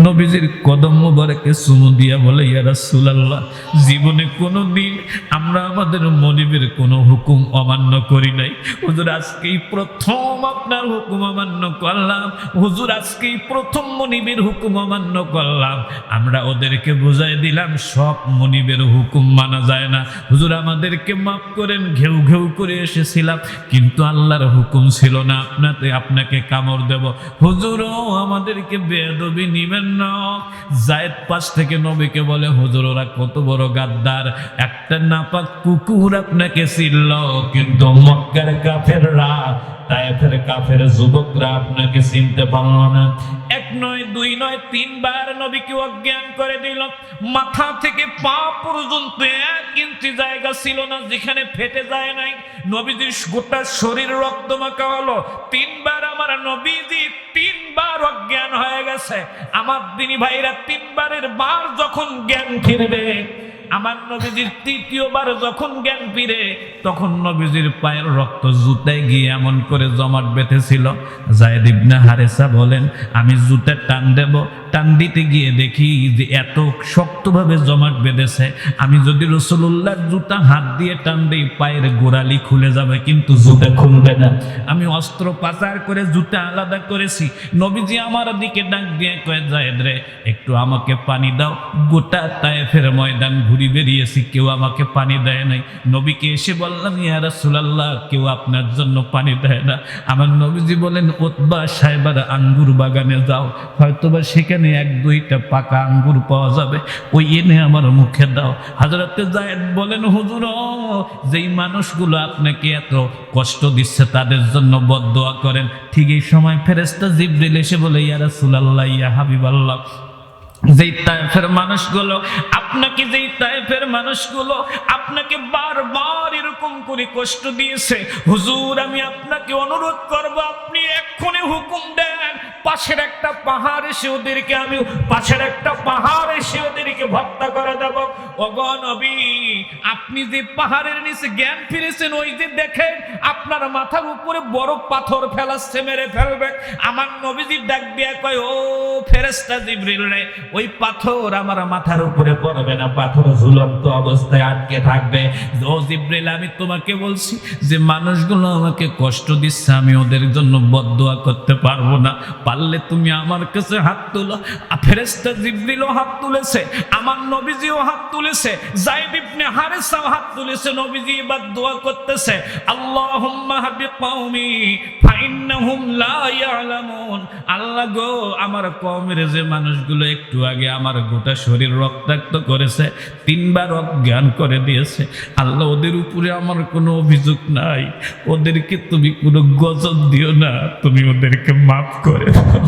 নবীজির কদম মোবারকে চুমু দিয়া বলে, ইয়া রাসূলুল্লাহ, জীবনে কোনোদিন আমরা আমাদের মনিবের কোনো হুকুম অমান্য করি নাই। হুজুর আজকেই প্রথম আপনার হুকুম অমান্য করলাম। হুজুর আজকেই প্রথম মনিবের হুকুম অমান্য করলাম। আমরা ওদেরকে বুঝাই দিলাম সব মনিবের হুকুম মানা যায় না। হুজুর আমাদেরকে মাফ করেন, ঘেউ ঘেউ করে এসেছিলাম, কিন্তু আল্লাহর হুকুম ছিল না আপনাকে কামড় দেব। হুজুরও আমাদেরকে বেয়াদবি নিবেন না। যায়েদ পাশ থেকে নবীকে বলে, হুজুর ওরা কত বড় গাদ্দার, একটা নাপাক কুকুর আপনাকে ছিল, কিন্তু মক্কার কাফেররা, তায়েফের কাফের যুবকরা আপনাকে চিনতে পারল না। 1 নয় 2 নয় 3 বার নবীকে অজ্ঞান করে দিল। মাথা থেকে পা পর্যন্ত 1 ইঞ্চি জায়গা ছিল না যেখানে ফেটে যায় নাই। নবীজির গোটা শরীর রক্ত মাখা হলো। 3 বার আমার নবীজি 3 বার অজ্ঞান হয়ে গেছে। আমার দিনী ভাইরা 3 বারের বার যখন জ্ঞান ফিরবে, আমার নবীজির 3য়-বার যখন জ্ঞান ফিরে, তখন নবীজির পায়ের রক্ত জুতায় গিয়ে এমন করে জমাট বেঁধেছিল। যায়েদ ইবনে হারেসা বলেন, আমি জুতা টান দেব, টান দিতে গিয়ে দেখি যে এত শক্তভাবে জমাট বেঁধেছে, আমি যদি রাসূলুল্লাহর জুতা হাত দিয়ে টান দিই পায়ের গোড়ালি খুলে যাবে, কিন্তু জুতা খুলবে না। আমি অস্ত্র পাচার করে জুতা আলাদা করেছি। নবীজি আমার দিকে ডাক দিয়ে কয়ে, যায়েদ রে, একটু আমাকে পানি দাও। গোটা তায়েফের ময়দান ঘুরে বেরিয়েছি, কেউ আমাকে পানি দেয় নাই। নবীকে এসে বললাম, ইয়া রাসূলুল্লাহ, কেউ আপনার জন্য পানি দেয় না। আমার নবীজি বলেন, উতবা সাহেবার আঙ্গুর বাগানে যাও, হয়তোবা সেখানে 1-2টা পাকা আঙ্গুর পাওয়া যাবে, ওই এনে আমার মুখে দাও। হযরতে যায়েদ বলেন, হুজুর, যেই মানুষগুলো আপনাকে এত কষ্ট দিচ্ছে তাদের জন্য বদদোয়া করেন। ঠিক এই সময় ফেরেশতা জিবরিল এসে বলে, ইয়া রাসূলুল্লাহ, ইয়া হাবিবাল্লাহ, যেই তায়েফের মানুষগুলো আপনাকে বারবার এরকম করে কষ্ট দিয়েছে, হুজুর আমি আপনাকে অনুরোধ করব, আপনি এক্ষুনি হুকুম দেন, পাশের একটা পাহাড় এসে ওদেরকে হত্যা করে দেব। ওগো নবী, আপনি যে পাহাড়ের নিচে জ্ঞান ফিরেছেন, ওই যে দেখেন আপনার মাথার উপরে বড় পাথর ফেলাচ্ছে, মেরে ফেলবে। আমার নবীজি ডাক দিয়া কয়, ও ফেরেশতা জিবরিল রে, ওই পাথর আমার মাথার উপরে পড়বে না, পাথর ঝুলন্ত অবস্থায় আটকে থাকবে। ও জিবরিল, আমি তোমাকে বলছি যে মানুষগুলো আমাকে কষ্ট দিচ্ছে, আমি ওদের জন্য বদদোয়া করতে পারবো না, পারলে তুমি আমার কাছে হাত তুলো। ফেরেশতা জিবরিলও হাত তুলেছে, আমার নবীজিও হাত তুলেছে, যায়েদ ইবনে হারেসাও হাত তুলেছে। নবীজি এবার দোয়া করতেছে, আল্লাহুম্মা হাদি কওমি ফাইন্নাহুম লা ইয়ালামুন। আল্লাহ গো, আমার কওমের যে মানুষগুলো একটু আগে আমার গোটা শরীর রক্তাক্ত করেছে, 3 বার অজ্ঞান করে দিয়েছে, আল্লাহ ওদের উপরে আমার কোনো অভিযোগ নাই, ওদেরকে তুমি কোনো গজব দিও না, তুমি ওদেরকে মাফ করে দাও।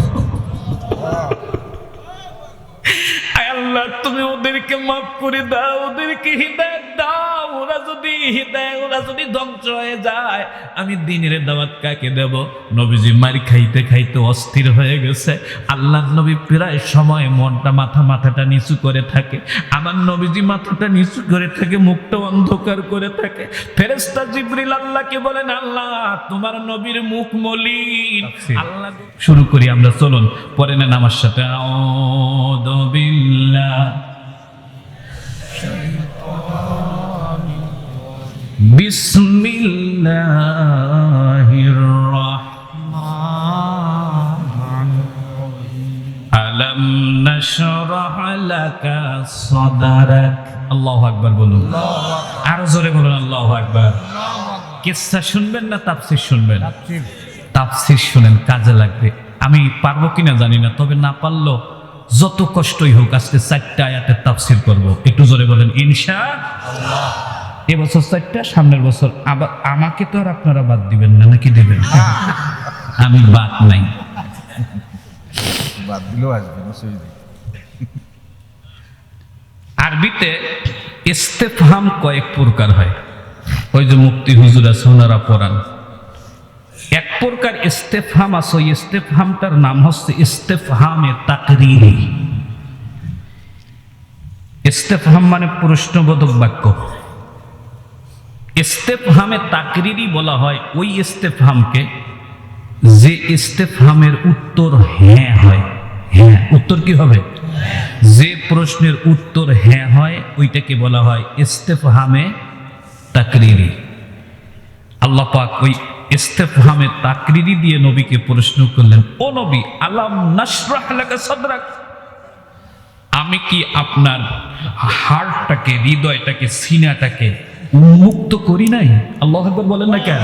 আল্লাহ তুমি ওদেরকে মাফ করে দাও, ওদেরকে হিদায়াত দাও। দাও, ওরা যদি দেয়, ওরা যদি ধ্বংস হয়ে যায়, আমি দ্বীনের দাওয়াত কাকে দেব? নবীজি মার খাইতে খাইতে অস্থির হয়ে গেছে। আল্লাহ নবী প্রায় সময় মনটা মাথাটা নিচু করে থাকে। আমার নবীজি মাথাটা নিচু করে থাকে, মুখটা অন্ধকার করে থাকে। ফেরেশতা জিবরিল আল্লাহকে বলেন, আল্লাহ তোমার নবীর মুখ মলিন। আল্লাহ শুরু করি আমরা, চলুন পরে নেন আমার সাথে। আউযু বিল্লাহ বিসমিল্লাহির রাহমানির আলাম নাশরাহ লাকা সাদরাক। আল্লাহু আকবার বলুন, আরো জোরে বলুন আল্লাহু আকবার। কিসসা শুনবেন না তাফসীর শুনবেন? তাফসীর শুনেন, কাজে লাগবে। আমি পারবো কিনা জানি না, তবে না পারলেও যত কষ্টই হোক আজকে 4টা আয়াতের তাফসীর করব। একটু জোরে বলেন ইনশাআল্লাহ। এবছর 4টা, সামনের বছর আবার। আমাকে তো আর আপনারা বাদ দিবেন না, নাকি দেবেন? আমি বাদ নাই,
বাদ দিলেও আসবে না।
আরবিতে ইস্তেফহাম কয়েক প্রকার হয়। ওই যে মুফতি হুজুর আছে, ওনারা পড়ান। এক প্রকার ইস্তেফহাম আছে, ওই ইস্তেফহামটার নাম হচ্ছে ইস্তেফহামে তাকরীরি। ইস্তেফহাম মানে প্রশ্নবোধক বাক্য। ইস্তেফহামে তাকরীরি বলা হয় ওই ইস্তেফহামকে যে ইস্তেফহামের উত্তর হ্যাঁ হয়। হ্যাঁ, উত্তর কি হবে? যে প্রশ্নের উত্তর হ্যাঁ হয় ওইটাকে বলা হয় ইস্তেফহামে তাকরীরি। আল্লাহ পাক ওই ইস্তেফহামে তাকরীরি দিয়ে নবীকে প্রশ্ন করলেন, ও নবী, আলাম নাশরাহ লাকা সাদরাক, আমি কি আপনার হার্টটাকে, হৃদয়টাকে, সিনাটাকে উন্মুক্ত করি নাই? আল্লাহু আকবার বলেন না কেন?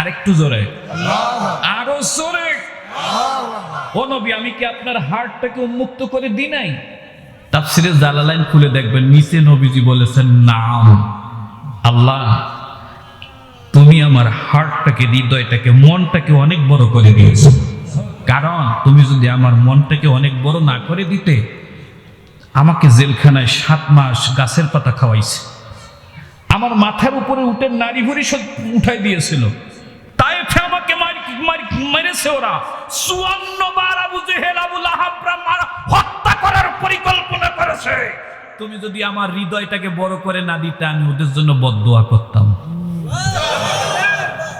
আরেকটু জোরে, আরো জোরে। ও নবী, আমি কি আপনার হার্টটাকে উন্মুক্ত করে দিই নাই? তাফসীরে জালালাইন খুলে দেখবেন, নিচে নবীজি বলেছেন, নাম, আল্লাহ তুমি আমার হার্টটাকে, হৃদয়টাকে, মনটাকে অনেক বড় করে দিয়েছো। কারণ তুমি যদি আমার মনটাকে অনেক বড় না করে দিতে, আমাকে জেলখানায় 7 মাস গাছের পাতা খাওয়াইছে, আমার মাথার উপরে উঠে নারী ভুড়ি উঠাই দিয়েছিল, তাইফে আমাকে মেরেছে ওরা, 54 বার আবু জেহেল, আবু লাহাবরা হত্যা করার পরিকল্পনা করেছে। তুমি যদি আমার হৃদয়টাকে বড় করে না দিতে, আমি ওদের জন্য বদদোয়া করতাম।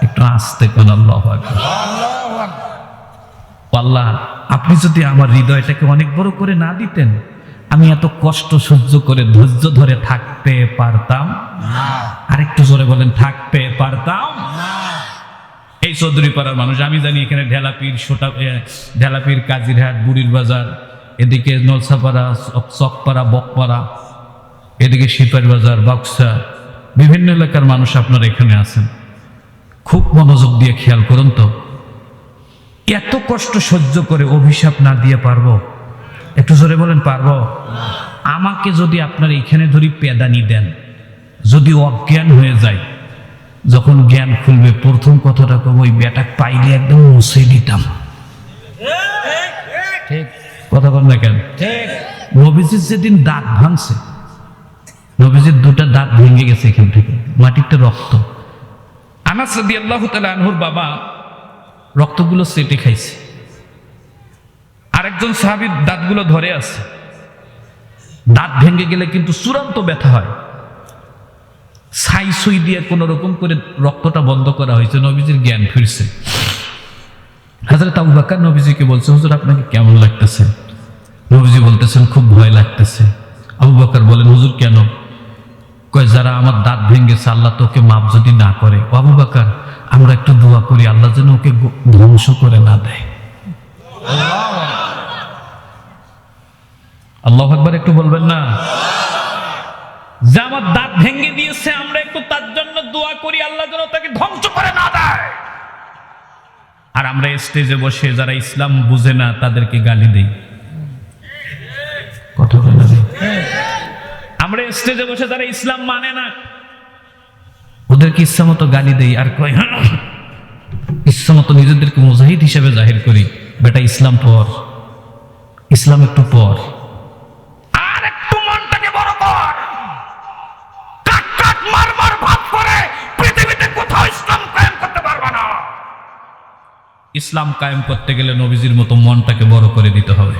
একটু আস্তে কোন আল্লাহু আকবার। আল্লাহ, আপনি যদি আমার হৃদয়টাকে অনেক বড় করে না দিতেন, আমি এত কষ্ট সহ্য করে ধৈর্য ধরে থাকতে পারতাম না। আরেকটু জোরে বলেন, থাকতে পারতাম না। এই চৌধুরী পাড়ার মানুষ, আমি জানি এখানে ঢেলাপীর, কাজিরহাট, বুড়ির বাজার, এদিকে নলসাপাড়া, চকপাড়া, বকপাড়া, এদিকে শিপার বাজার, বাক্সা, বিভিন্ন এলাকার মানুষ আপনারা এখানে আছেন। খুব মনোযোগ দিয়ে খেয়াল করুন তো, এত কষ্ট সহ্য করে অভিশাপ না দিয়ে পারবো? একটু জোরে বলেন, পারবো? আমাকে যদি আপনার এখানে ধরি পেদানি দেন, যদি অজ্ঞান হয়ে যায়, যখন জ্ঞান খুলবে প্রথম কথাটা কব, ওই বেটা পাইলে একদম মুছে দিতাম। ঠিক কথা বল না কেন? নবীজির যেদিন দাঁত ভাঙছে, নবীজির 2টা দাঁত ভেঙে গেছে এখান থেকে, মাটিতে রক্ত। আনাস রাদিয়াল্লাহু তাআলা আনহুর বাবা রক্তগুলো চেটে খাইছে, আরেকজন সাহাবীর দাঁতগুলো ধরে আছে। দাঁত ভেঙে গেলে কিন্তু চূড়ান্ত ব্যথা হয়। ছাই সুই দিয়ে কোন রকম করে রক্তটা বন্ধ করা হয়েছে, নবীজির জ্ঞান ফিরছে। হযরত আবু বকর নবীজিকে বলছে, হুজুর আপনাকে কেমন লাগতেছে? নবীজি বলতেছেন, খুব ভয় লাগতেছে। আবু বকর বলেন, হুজুর কেন? কয়, যারা আমার দাঁত ভেঙেছে, আল্লাহ তো ওকে মাফ যদি না করে। আবু বকর, আমরা একটু দোয়া করি, আল্লাহ যেন ওকে ধ্বংস করে না দেয়। আল্লাহু আকবার একটু বলবেন না? যে আমার দাঁত ভেঙে দিয়েছে, আমরা একটু তার জন্য দোয়া করি, আল্লাহ যেন তাকে ধ্বংস করে না দেয়। আর আমরা স্টেজে বসে যারা ইসলাম বুঝে না তাদেরকে গালি দেই। কথা বলে না? আমরা স্টেজে বসে যারা ইসলাম মানে না ওদেরকে ইচ্ছা মতো গালি দেই, আর কয় ইচ্ছা মতো নিজেদেরকে মুজাহিদ হিসেবে জাহির করি। বেটা ইসলাম পর, ইসলাম একটু পর, আর একটু মনটাকে বড় কর। ইসলাম কায়েম করতে গেলে নবীজির মতো মনটাকে বড় করে দিতে হবে,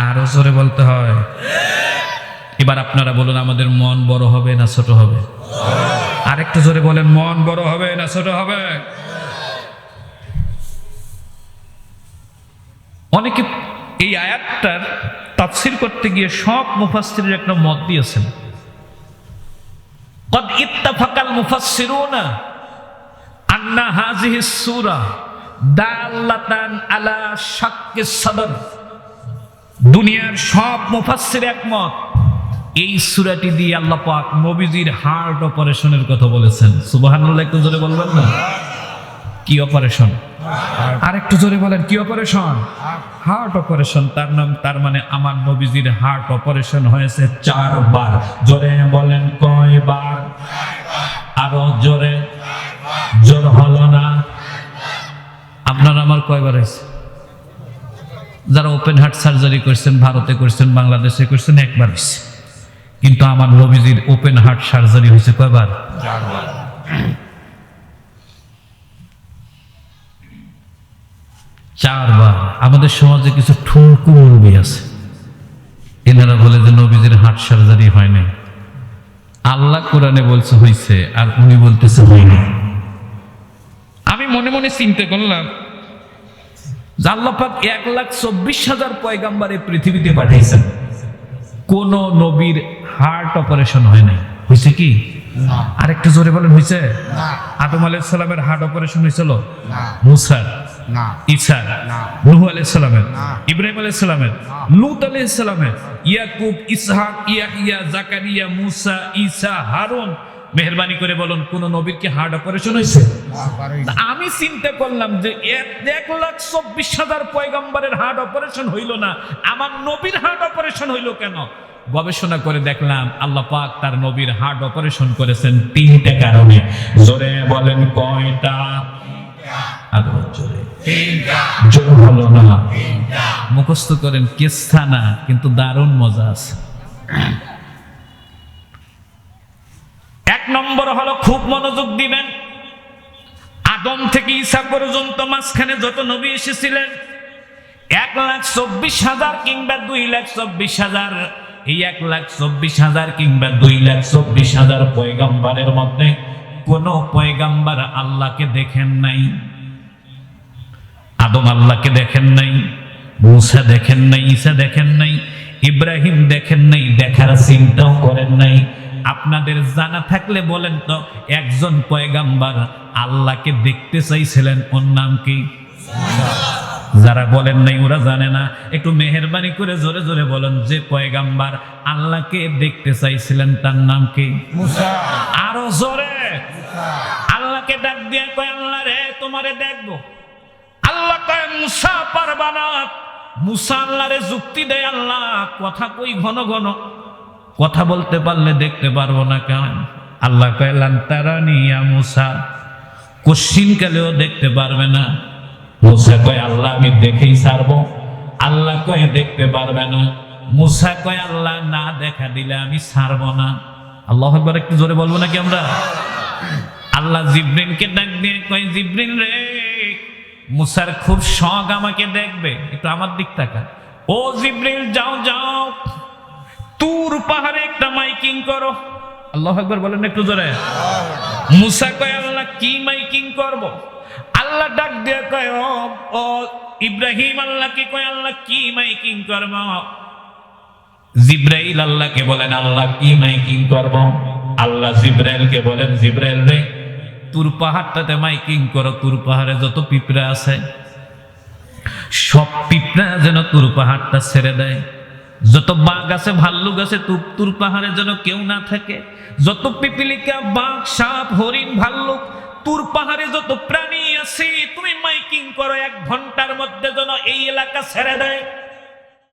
আরো জোরে বলতে হয়। এবার আপনারা বলুন, আমাদের মন বড় হবে না ছোট হবে? আরেকটু জোরে বলেন, মন বড় হবে না ছোট হবে? অনেকে এই আয়াতটার তাফসীর করতে গিয়ে সব মুফাসসিরের একটা মত দিয়েছেন। قد اتفق المفسرون أن هذه السورة دالة على شق الصدر। দুনিয়ার সব মুফাসসির একমত, এই সূরাটি দিয়ে আল্লাহ পাক নবীজির হার্ট অপারেশনের কথা বলেছেন। সুবহানাল্লাহ, একটু জোরে বলবেন না? কি অপারেশন? আর একটু জোরে বলেন, কি অপারেশন? Heart operation. তার মানে আমার নবীজির হার্ট অপারেশন হয়েছে 4 বার। জোরে বলেন, কয়বার? আরো জোরে। জোর হলো না। আপনার আমার কয়বার হয়েছে? যারা ওপেন হার্ট সার্জারি করছেন, ভারতে করছেন, বাংলাদেশে করছেন, একবার হয়েছে। কিন্তু আমার নবীজির ওপেন হার্ট সার্জারি হয়েছে কয়বার? 4 বার। আমাদের সমাজে কিছু ঠুনকু মুরব্বী আছে, এনারা বলে যে নবীজির হার্ট সার্জারি হয় না। আল্লাহ কোরআনে বলছে হইছে, আর উনি বলতেছে হয়নি। আমি মনে মনে চিন্তা করলাম, আল্লাহ পাক 1,24,000 পয়গাম্বার এই পৃথিবীতে পাঠিয়েছেন, কোন নবীর হার্ট অপারেশন হয় নাই। হয়েছে কি? আরেকটু জোরে বলেন, হয়েছে? আদম আলাইহিস সালামের হার্ট অপারেশন হয়েছিল? মুসার, ঈসার, নূহ আলাইহিস সালামের, ইব্রাহিম আলাইহিস সালামের, লূত আলাইহিস সালামের, ইয়াকুব, ইসহাক, ইয়াহইয়া, জাকারিয়া, মুসা, ঈসা, হারুন। মেহেরবানি করে বলুন, কোন নবীর কি হার্ট অপারেশন হয়েছে? আমি চিন্তা করলাম যে 1,24,000 পয়গম্বরের হার্ট অপারেশন হইল না, আমার নবীর হার্ট অপারেশন হইল কেন? গবেষণা করে দেখলাম আল্লাহ পাক তার নবীর হার্ট অপারেশন করেছেন 3টা কারণে। জোরে বলেন, কয়টা? আরো জোরে। 3টা। জোর হলো না। 3টা। মুখস্থ করেন, কিচ্ছা না, কিন্তু দারুণ মজা আছে। 1 নম্বর হলো, খুব মনোযোগ দিবেন, আদম থেকে ঈসা পর্যন্ত মাঝখানে যত নবী এসেছিলেন 1,24,000 কিংবা 2,24,000, এই 1,24,000 কিংবা 2,24,000 পয়গম্বরের মধ্যে কোন পয়গম্বর আল্লাহকে দেখেন নাই। আদম আল্লাহকে দেখেন নাই, মুসা দেখেন নাই, ঈসা দেখেন নাই, ইব্রাহিম দেখেন নাই, দেখার চিন্তাও করেন নাই। আপনাদের জানা থাকলে বলেন তো, একজন পয়গম্বর আল্লাহকে দেখতে চাইছিলেন, ওর নাম কি? যারা বলেন নাই ওরা জানে না, একটু মেহেরবানি করে জোরে জোরে বলেন, যে পয়গম্বর আল্লাহকে দেখতে চাইছিলেন তার নাম কি? মুসা। আরো জোরে। আল্লাহকে ডাক দিয়ে কয়, আল্লাহ রে, তোমারে দেখবো। আল্লাহ কয়, মুসা পারবা না। মুসা আল্লাহরে যুক্তি দেয়, আল্লাহ কথা কই ঘন ঘন, কথা বলতে পারলে দেখতে পারবো না কেন? আল্লাহ কয়, লান তারানি ইয়া মুসা, কোশ্চিনকালেও দেখতে পারবে না। মুসা কয়, আল্লাহ আমি দেখেই ছাড়বো। আল্লাহ কয়, দেখতে পারবে না। মুসা কয়, আল্লাহ না দেখা দিলে আমি ছাড়বো না। আল্লাহু আকবার, একটু জোরে বলবো নাকি আমরা? আল্লাহ জিবরিলকে ডাক দিয়ে কয়, জিবরিল রে, মুসার খুব শখ আমাকে দেখবে, একটু আমার দিক তাকা। ও জিবরিল, যাও যাও, তুর পাহাড়ে একটা মাইকিং করো। আল্লাহু আকবার বলেন একটু জোরে। মুসা কয়, আল্লাহ কি মাইকিং করব? আল্লাহ ডাক দিয়ে কয়, ও ইব্রাহিম আল্লাহকে কয়, আল্লাহ কি মাইকিং করব? জিব্রাইল আল্লাহকে বলেন, আল্লাহ কি মাইকিং করব? আল্লাহ জিব্রাইলকে বলেন, জিব্রাইল রে, তুর পাহাড়টাতে মাইকিং করো, তুর পাহাড়ে যত পিঁপড়া আছে সব পিঁপড়া যেন তুর পাহাড়টা ছেড়ে দেয়, যত বাঘ আছে, ভাল্লুক আছে, তুর পাহাড়ে যেন কেউ না থাকে, যত পিপিলিকা, বাঘ, সাপ, হরিণ, ভাল্লুক, তুর পাহাড়ে যত প্রাণী আছে, তুমি মাইকিং করো, 1 ঘন্টার মধ্যে যেন এই এলাকা ছেড়ে দেয়।